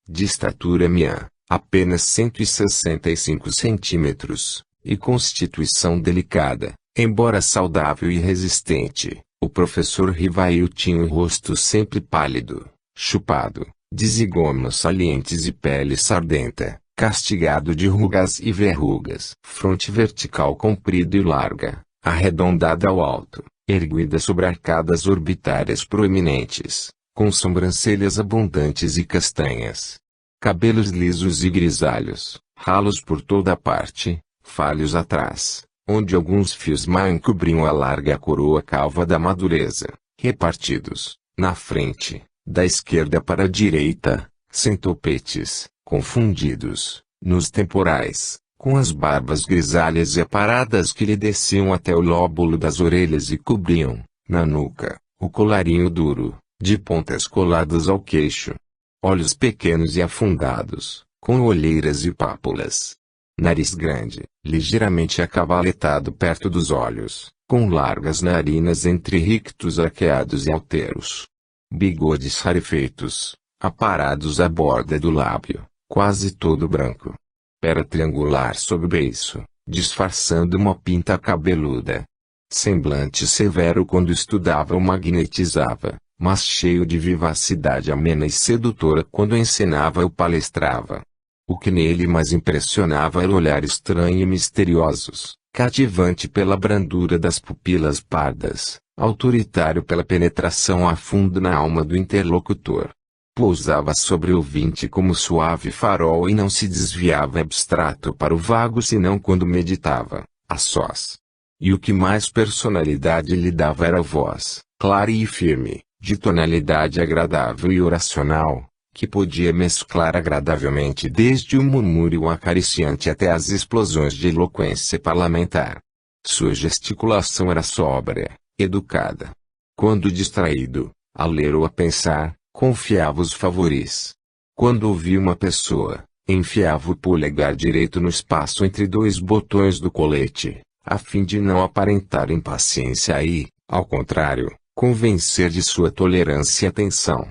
De estatura meia, apenas 165 centímetros, e constituição delicada, embora saudável e resistente, o professor Rivail tinha o rosto sempre pálido, chupado, de zigômias salientes e pele sardenta, castigado de rugas e verrugas. Fronte vertical comprida e larga, arredondada ao alto, erguida sobre arcadas orbitárias proeminentes, com sobrancelhas abundantes e castanhas. Cabelos lisos e grisalhos, ralos por toda parte, falhos atrás, onde alguns fios mal encobriam a larga coroa calva da madureza, repartidos, na frente, da esquerda para a direita, sem topetes, confundidos, nos temporais, com as barbas grisalhas e aparadas que lhe desciam até o lóbulo das orelhas e cobriam, na nuca, o colarinho duro, de pontas coladas ao queixo. Olhos pequenos e afundados, com olheiras e pápulas. Nariz grande, ligeiramente acavaletado perto dos olhos, com largas narinas entre rictos arqueados e alteros. Bigodes rarefeitos, aparados à borda do lábio, quase todo branco. Pera triangular sob o beiço, disfarçando uma pinta cabeluda. Semblante severo quando estudava ou magnetizava, mas cheio de vivacidade amena e sedutora quando ensinava ou palestrava. O que nele mais impressionava era o olhar estranho e misterioso, cativante pela brandura das pupilas pardas, autoritário pela penetração a fundo na alma do interlocutor. Pousava sobre o ouvinte como suave farol e não se desviava abstrato para o vago senão quando meditava, a sós. E o que mais personalidade lhe dava era a voz, clara e firme, de tonalidade agradável e oracional, que podia mesclar agradavelmente desde o murmúrio acariciante até as explosões de eloquência parlamentar. Sua gesticulação era sóbria, educada. Quando distraído, a ler ou a pensar, confiava os favoris. Quando ouvia uma pessoa, enfiava o polegar direito no espaço entre dois botões do colete, a fim de não aparentar impaciência e, ao contrário, convencer de sua tolerância e atenção.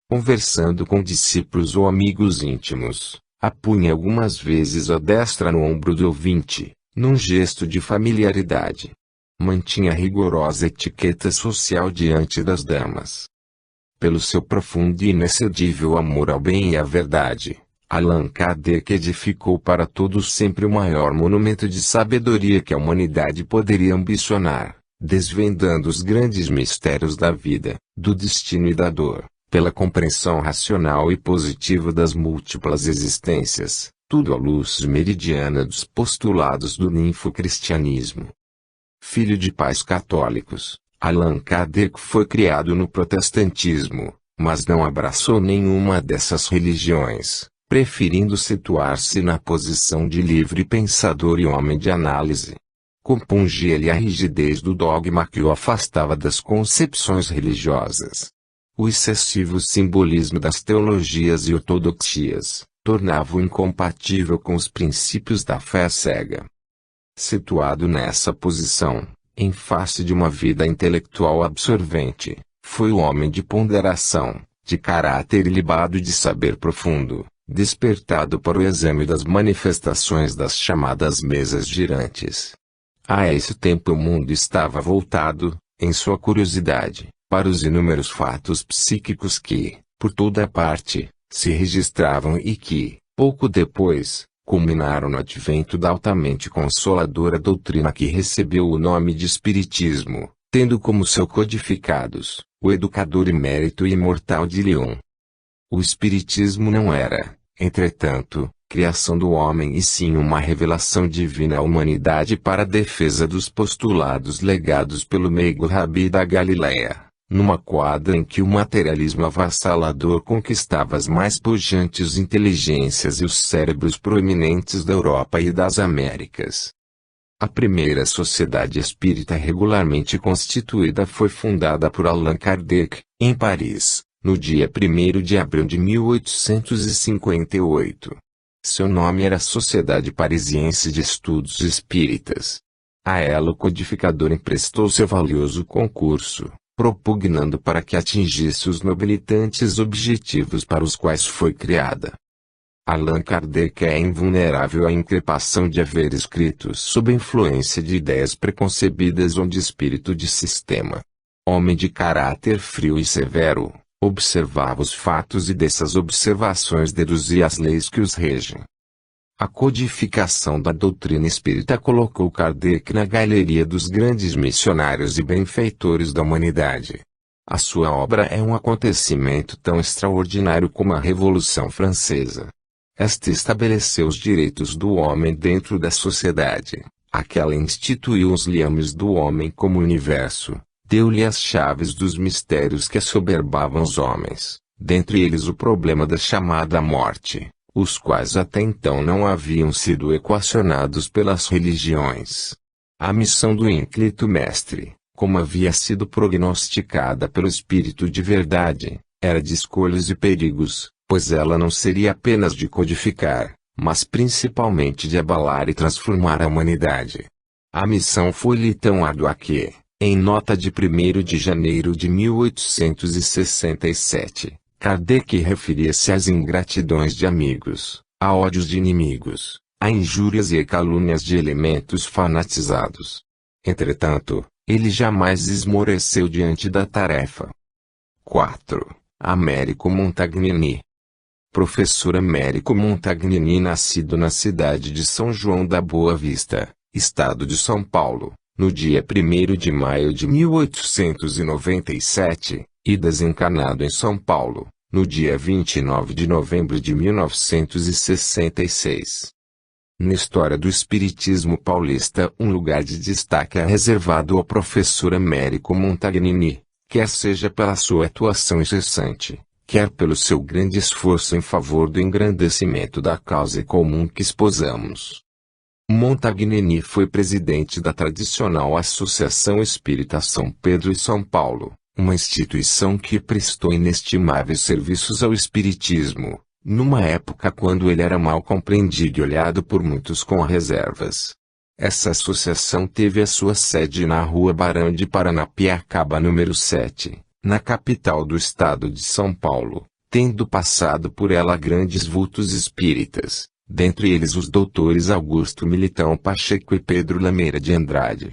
Conversando com discípulos ou amigos íntimos, apunha algumas vezes a destra no ombro do ouvinte, num gesto de familiaridade. Mantinha rigorosa etiqueta social diante das damas. Pelo seu profundo e inexcedível amor ao bem e à verdade, Allan Kardec edificou para todos sempre o maior monumento de sabedoria que a humanidade poderia ambicionar, desvendando os grandes mistérios da vida, do destino e da dor, pela compreensão racional e positiva das múltiplas existências, tudo à luz meridiana dos postulados do ninfocristianismo. Filho de pais católicos, Allan Kardec foi criado no protestantismo, mas não abraçou nenhuma dessas religiões, preferindo situar-se na posição de livre pensador e homem de análise. Compungia-lhe a rigidez do dogma que o afastava das concepções religiosas. O excessivo simbolismo das teologias e ortodoxias tornava-o incompatível com os princípios da fé cega. Situado nessa posição, em face de uma vida intelectual absorvente, foi o homem de ponderação, de caráter ilibado e de saber profundo, despertado para o exame das manifestações das chamadas mesas girantes. A esse tempo o mundo estava voltado, em sua curiosidade, para os inúmeros fatos psíquicos que, por toda parte, se registravam e que, pouco depois, culminaram no advento da altamente consoladora doutrina que recebeu o nome de Espiritismo, tendo como seu codificados, o educador emérito e imortal de Lyon. O Espiritismo não era, entretanto, criação do homem e sim uma revelação divina à humanidade para a defesa dos postulados legados pelo meigo Rabi da Galileia, numa quadra em que o materialismo avassalador conquistava as mais pujantes inteligências e os cérebros proeminentes da Europa e das Américas. A primeira sociedade espírita regularmente constituída foi fundada por Allan Kardec, em Paris, no dia 1º de abril de 1858. Seu nome era Sociedade Parisiense de Estudos Espíritas. A ela o codificador emprestou seu valioso concurso, propugnando para que atingisse os nobilitantes objetivos para os quais foi criada. Allan Kardec é invulnerável à increpação de haver escrito sob influência de ideias preconcebidas ou de espírito de sistema. Homem de caráter frio e severo, observava os fatos e dessas observações deduzia as leis que os regem. A codificação da doutrina espírita colocou Kardec na galeria dos grandes missionários e benfeitores da humanidade. A sua obra é um acontecimento tão extraordinário como a Revolução Francesa. Esta estabeleceu os direitos do homem dentro da sociedade. Aquela instituiu os liames do homem como universo. Deu-lhe as chaves dos mistérios que assoberbavam os homens, dentre eles o problema da chamada morte, os quais até então não haviam sido equacionados pelas religiões. A missão do ínclito mestre, como havia sido prognosticada pelo Espírito de verdade, era de escolhas e perigos, pois ela não seria apenas de codificar, mas principalmente de abalar e transformar a humanidade. A missão foi-lhe tão árdua que, em nota de 1º de janeiro de 1867, Kardec referia-se às ingratidões de amigos, a ódios de inimigos, a injúrias e calúnias de elementos fanatizados. Entretanto, ele jamais esmoreceu diante da tarefa. 4. Américo Montagnini. Professor Américo Montagnini, nascido na cidade de São João da Boa Vista, estado de São Paulo, no dia 1º de maio de 1897, e desencarnado em São Paulo, no dia 29 de novembro de 1966. Na história do Espiritismo paulista, um lugar de destaque é reservado ao professor Américo Montagnini, quer seja pela sua atuação incessante, quer pelo seu grande esforço em favor do engrandecimento da causa comum que esposamos. Montagnini foi presidente da tradicional Associação Espírita São Pedro e São Paulo, uma instituição que prestou inestimáveis serviços ao espiritismo, numa época quando ele era mal compreendido e olhado por muitos com reservas. Essa associação teve a sua sede na Rua Barão de Paranapiacaba número 7, na capital do estado de São Paulo, tendo passado por ela grandes vultos espíritas, dentre eles os doutores Augusto Militão Pacheco e Pedro Lameira de Andrade.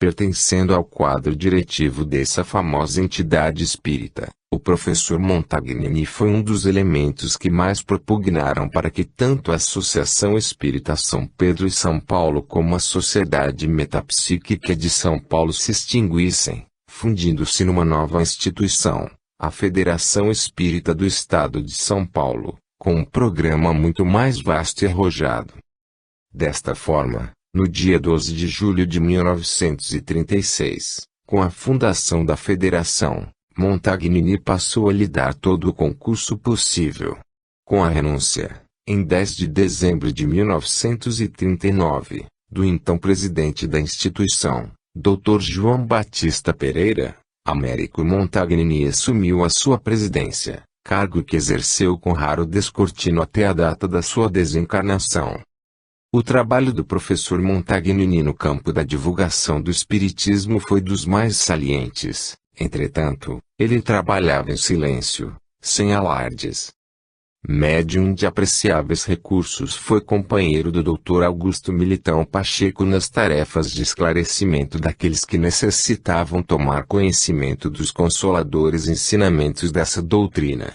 Pertencendo ao quadro diretivo dessa famosa entidade espírita, o professor Montagnini foi um dos elementos que mais propugnaram para que tanto a Associação Espírita São Pedro e São Paulo como a Sociedade Metapsíquica de São Paulo se extinguissem, fundindo-se numa nova instituição, a Federação Espírita do Estado de São Paulo, com um programa muito mais vasto e arrojado. Desta forma, no dia 12 de julho de 1936, com a fundação da Federação, Montagnini passou a lhe dar todo o concurso possível. Com a renúncia, em 10 de dezembro de 1939, do então presidente da instituição, Dr. João Batista Pereira, Américo Montagnini assumiu a sua presidência, cargo que exerceu com raro descortino até a data da sua desencarnação. O trabalho do professor Montagnini no campo da divulgação do espiritismo foi dos mais salientes. Entretanto, ele trabalhava em silêncio, sem alardes. Médium de apreciáveis recursos, foi companheiro do Dr. Augusto Militão Pacheco nas tarefas de esclarecimento daqueles que necessitavam tomar conhecimento dos consoladores ensinamentos dessa doutrina.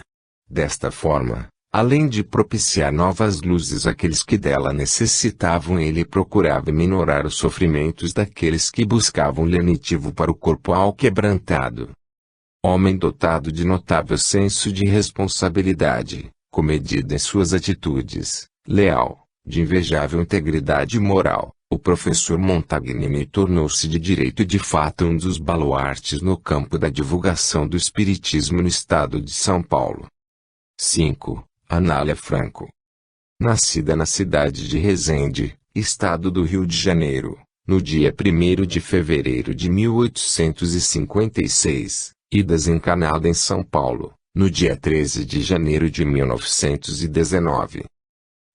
Desta forma, além de propiciar novas luzes àqueles que dela necessitavam, ele procurava minorar os sofrimentos daqueles que buscavam lenitivo para o corpo alquebrantado. Homem dotado de notável senso de responsabilidade, comedido em suas atitudes, leal, de invejável integridade moral, o professor Montagnini tornou-se de direito e de fato um dos baluartes no campo da divulgação do espiritismo no estado de São Paulo. 5. Anália Franco. Nascida na cidade de Resende, estado do Rio de Janeiro, no dia 1º de fevereiro de 1856, e desencarnada em São Paulo, no dia 13 de janeiro de 1919.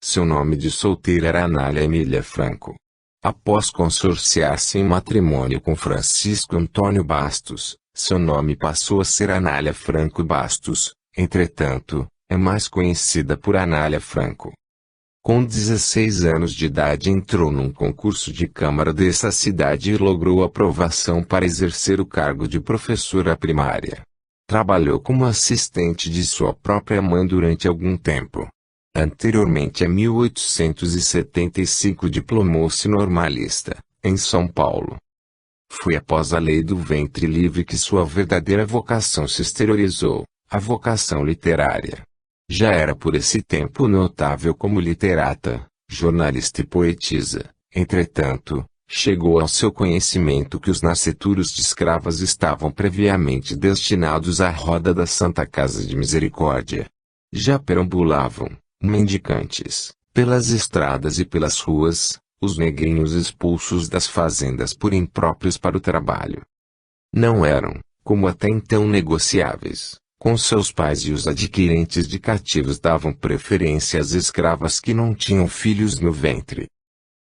Seu nome de solteira era Anália Emília Franco. Após consorciar-se em matrimônio com Francisco Antônio Bastos, seu nome passou a ser Anália Franco Bastos. Entretanto, é mais conhecida por Anália Franco. Com 16 anos de idade entrou num concurso de câmara dessa cidade e logrou aprovação para exercer o cargo de professora primária. Trabalhou como assistente de sua própria mãe durante algum tempo. Anteriormente a 1875 diplomou-se normalista, em São Paulo. Foi após a lei do ventre livre que sua verdadeira vocação se exteriorizou, a vocação literária. Já era por esse tempo notável como literata, jornalista e poetisa. Entretanto, chegou ao seu conhecimento que os nascituros de escravas estavam previamente destinados à roda da Santa Casa de Misericórdia. Já perambulavam, mendicantes, pelas estradas e pelas ruas, os negrinhos expulsos das fazendas por impróprios para o trabalho. Não eram, como até então negociáveis, com seus pais, e os adquirentes de cativos davam preferência às escravas que não tinham filhos no ventre.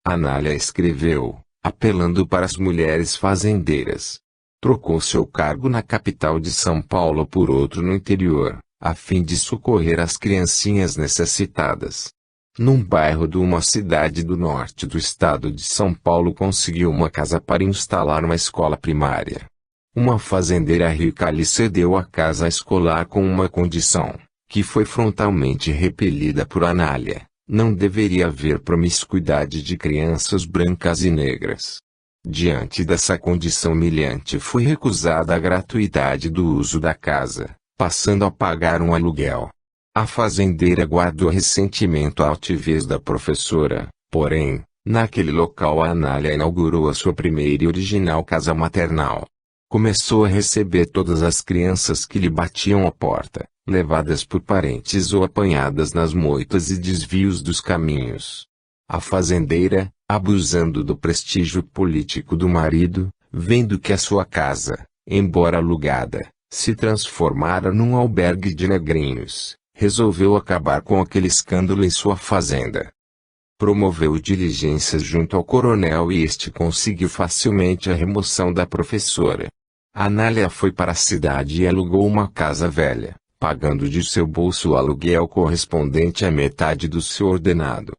Anália escreveu, apelando para as mulheres fazendeiras. Trocou seu cargo na capital de São Paulo por outro no interior, a fim de socorrer as criancinhas necessitadas. Num bairro de uma cidade do norte do estado de São Paulo conseguiu uma casa para instalar uma escola primária. Uma fazendeira rica lhe cedeu a casa escolar com uma condição, que foi frontalmente repelida por Anália: não deveria haver promiscuidade de crianças brancas e negras. Diante dessa condição humilhante foi recusada a gratuidade do uso da casa, passando a pagar um aluguel. A fazendeira guardou ressentimento à altivez da professora, porém, naquele local a Anália inaugurou a sua primeira e original casa maternal. Começou a receber todas as crianças que lhe batiam à porta, levadas por parentes ou apanhadas nas moitas e desvios dos caminhos. A fazendeira, abusando do prestígio político do marido, vendo que a sua casa, embora alugada, se transformara num albergue de negrinhos, resolveu acabar com aquele escândalo em sua fazenda. Promoveu diligências junto ao coronel e este conseguiu facilmente a remoção da professora. Anália foi para a cidade e alugou uma casa velha, pagando de seu bolso o aluguel correspondente à metade do seu ordenado.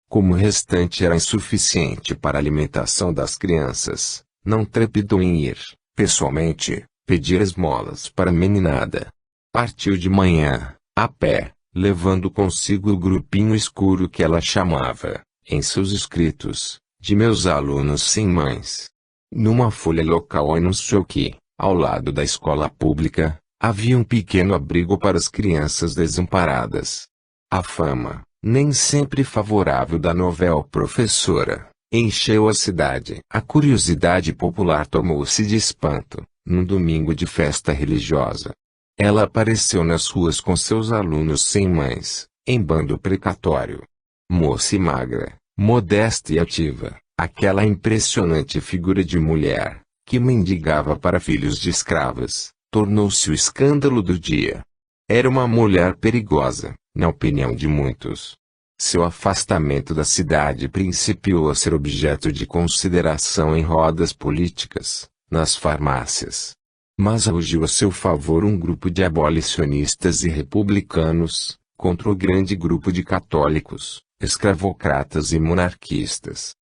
Como o restante era insuficiente para a alimentação das crianças, não trepidou em ir, pessoalmente, pedir esmolas para a meninada. Partiu de manhã, a pé, levando consigo o grupinho escuro que ela chamava, em seus escritos, de meus alunos sem mães. Numa folha local anunciou que, ao lado da escola pública, havia um pequeno abrigo para as crianças desamparadas. A fama, nem sempre favorável da novel professora, encheu a cidade. A curiosidade popular tomou-se de espanto, num domingo de festa religiosa. Ela apareceu nas ruas com seus alunos sem mães, em bando precatório. Moça e magra, modesta e ativa, aquela impressionante figura de mulher, que mendigava para filhos de escravas, tornou-se o escândalo do dia. Era uma mulher perigosa, na opinião de muitos. Seu afastamento da cidade principiou a ser objeto de consideração em rodas políticas, nas farmácias. Mas rugiu a seu favor um grupo de abolicionistas e republicanos, contra o grande grupo de católicos, escravocratas e monarquistas.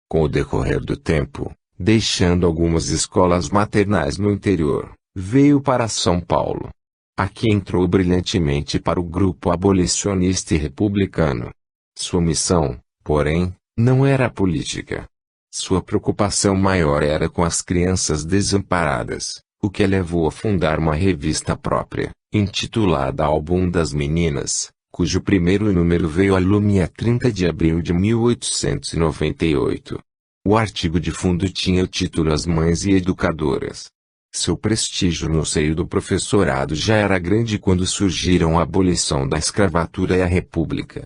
Com o decorrer do tempo, deixando algumas escolas maternais no interior, veio para São Paulo. Aqui entrou brilhantemente para o grupo abolicionista e republicano. Sua missão, porém, não era política. Sua preocupação maior era com as crianças desamparadas, o que a levou a fundar uma revista própria, intitulada Álbum das Meninas, cujo primeiro número veio a lume a 30 de abril de 1898. O artigo de fundo tinha o título As Mães e Educadoras. Seu prestígio no seio do professorado já era grande quando surgiram a abolição da escravatura e a república.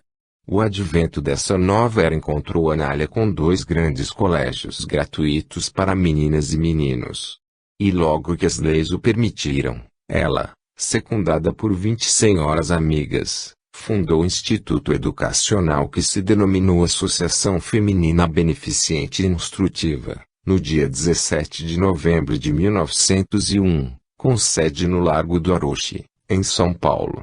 O advento dessa nova era encontrou Anália com 2 grandes colégios gratuitos para meninas e meninos. E logo que as leis o permitiram, ela, secundada por 20 senhoras amigas, fundou o Instituto Educacional que se denominou Associação Feminina Beneficente e Instrutiva, no dia 17 de novembro de 1901, com sede no Largo do Aroche, em São Paulo.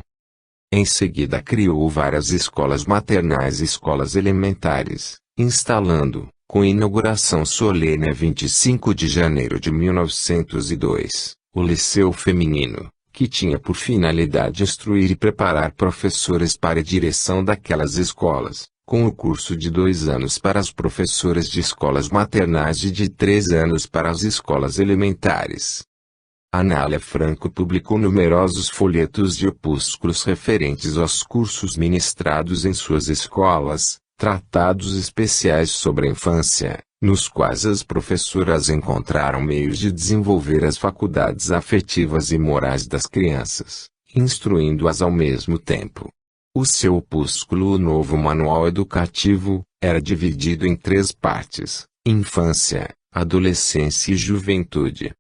Em seguida criou várias escolas maternais e escolas elementares, instalando, com inauguração solene a 25 de janeiro de 1902, o Liceu Feminino, que tinha por finalidade instruir e preparar professores para a direção daquelas escolas, com o curso de 2 anos para as professoras de escolas maternais e de 3 anos para as escolas elementares. Anália Franco publicou numerosos folhetos e opúsculos referentes aos cursos ministrados em suas escolas, tratados especiais sobre a infância, nos quais as professoras encontraram meios de desenvolver as faculdades afetivas e morais das crianças, instruindo-as ao mesmo tempo. O seu opúsculo O Novo Manual Educativo era dividido em 3 partes: infância, adolescência e juventude.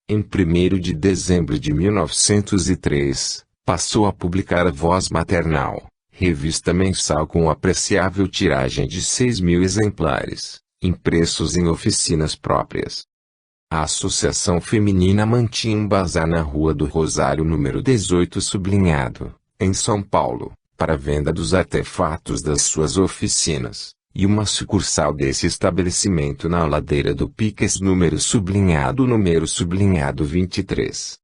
Em 1º de dezembro de 1903, passou a publicar a Voz Maternal, revista mensal com apreciável tiragem de 6.000 exemplares, impressos em oficinas próprias. A Associação Feminina mantinha um bazar na Rua do Rosário número 18 sublinhado, em São Paulo, para venda dos artefatos das suas oficinas, e uma sucursal desse estabelecimento na Ladeira do Piques número sublinhado 23.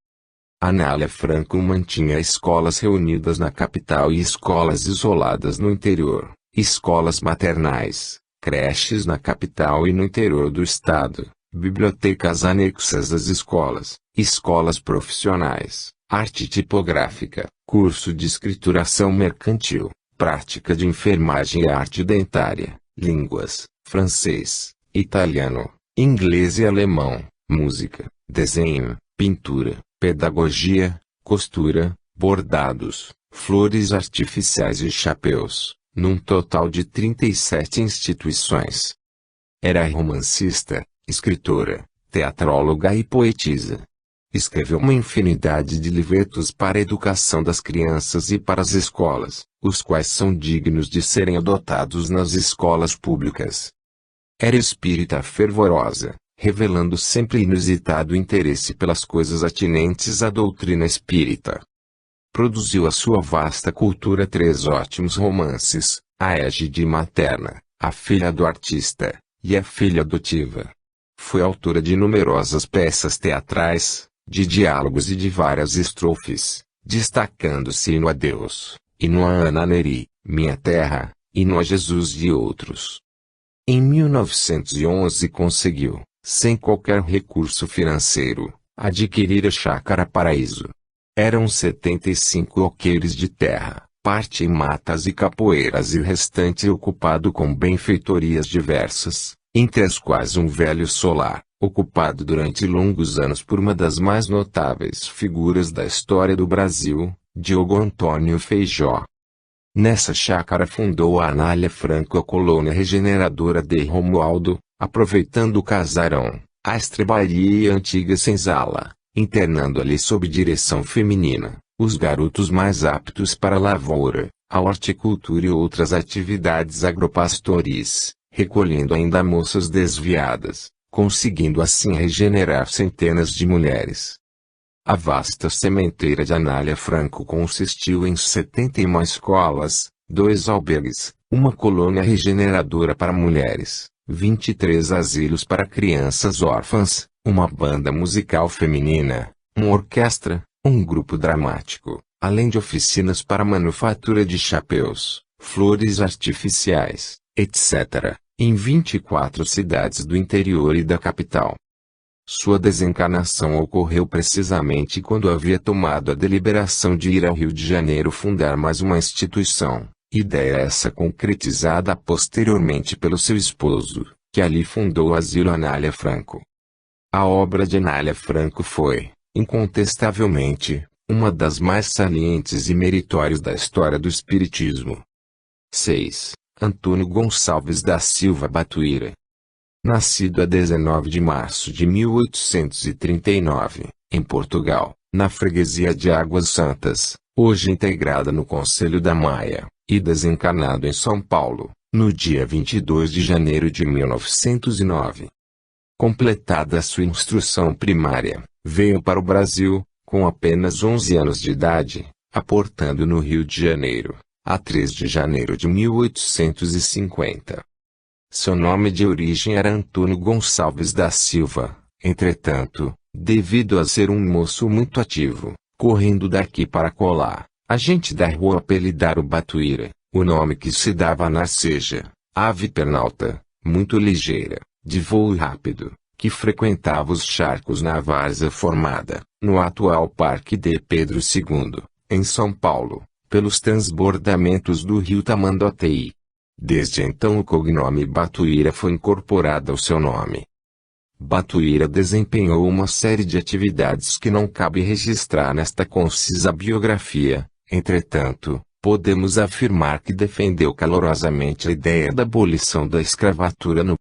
Anália Franco mantinha escolas reunidas na capital e escolas isoladas no interior, escolas maternais, creches na capital e no interior do estado, bibliotecas anexas às escolas, escolas profissionais, arte tipográfica, curso de escrituração mercantil, prática de enfermagem e arte dentária, línguas, francês, italiano, inglês e alemão, música, desenho, pintura, pedagogia, costura, bordados, flores artificiais e chapéus, num total de 37 instituições. Era romancista, escritora, teatróloga e poetisa. Escreveu uma infinidade de livretos para a educação das crianças e para as escolas, os quais são dignos de serem adotados nas escolas públicas. Era espírita fervorosa, revelando sempre inusitado interesse pelas coisas atinentes à doutrina espírita. Produziu a sua vasta cultura 3 ótimos romances, A Égide Materna, A Filha do Artista, e A Filha Adotiva. Foi autora de numerosas peças teatrais, de diálogos e de várias estrofes, destacando-se no Adeus, e no Ana Neri, Minha Terra, e no A Jesus e outros. Em 1911 conseguiu, sem qualquer recurso financeiro, adquirir a Chácara Paraíso. Eram 75 alqueires de terra, parte em matas e capoeiras e o restante ocupado com benfeitorias diversas, entre as quais um velho solar, ocupado durante longos anos por uma das mais notáveis figuras da história do Brasil, Diogo Antônio Feijó. Nessa chácara fundou a Anália Franco a colônia regeneradora de Romualdo, aproveitando o casarão, a estrebaria e a antiga senzala, internando ali sob direção feminina, os garotos mais aptos para a lavoura, a horticultura e outras atividades agropastoris, recolhendo ainda moças desviadas, conseguindo assim regenerar centenas de mulheres. A vasta sementeira de Anália Franco consistiu em 71 escolas, 2 albergues, uma colônia regeneradora para mulheres, 23 asilos para crianças órfãs, uma banda musical feminina, uma orquestra, um grupo dramático, além de oficinas para manufatura de chapéus, flores artificiais, etc., em 24 cidades do interior e da capital. Sua desencarnação ocorreu precisamente quando havia tomado a deliberação de ir ao Rio de Janeiro fundar mais uma instituição, ideia essa concretizada posteriormente pelo seu esposo, que ali fundou o Asilo Anália Franco. A obra de Anália Franco foi, incontestavelmente, uma das mais salientes e meritórias da história do Espiritismo. 6. Antônio Gonçalves da Silva Batuíra. Nascido a 19 de março de 1839, em Portugal, na freguesia de Águas Santas, hoje integrada no Concelho da Maia, e desencarnado em São Paulo, no dia 22 de janeiro de 1909. Completada a sua instrução primária, veio para o Brasil, com apenas 11 anos de idade, aportando no Rio de Janeiro, a 3 de janeiro de 1850. Seu nome de origem era Antônio Gonçalves da Silva, entretanto, devido a ser um moço muito ativo, correndo daqui para colar, a gente da rua apelidaram o Batuíra, o nome que se dava à narceja, ave pernalta, muito ligeira, de voo rápido, que frequentava os charcos na várzea formada, no atual Parque de Pedro II, em São Paulo, pelos transbordamentos do rio Tamanduateí. Desde então o cognome Batuíra foi incorporado ao seu nome. Batuíra desempenhou uma série de atividades que não cabe registrar nesta concisa biografia. Entretanto, podemos afirmar que defendeu calorosamente a ideia da abolição da escravatura no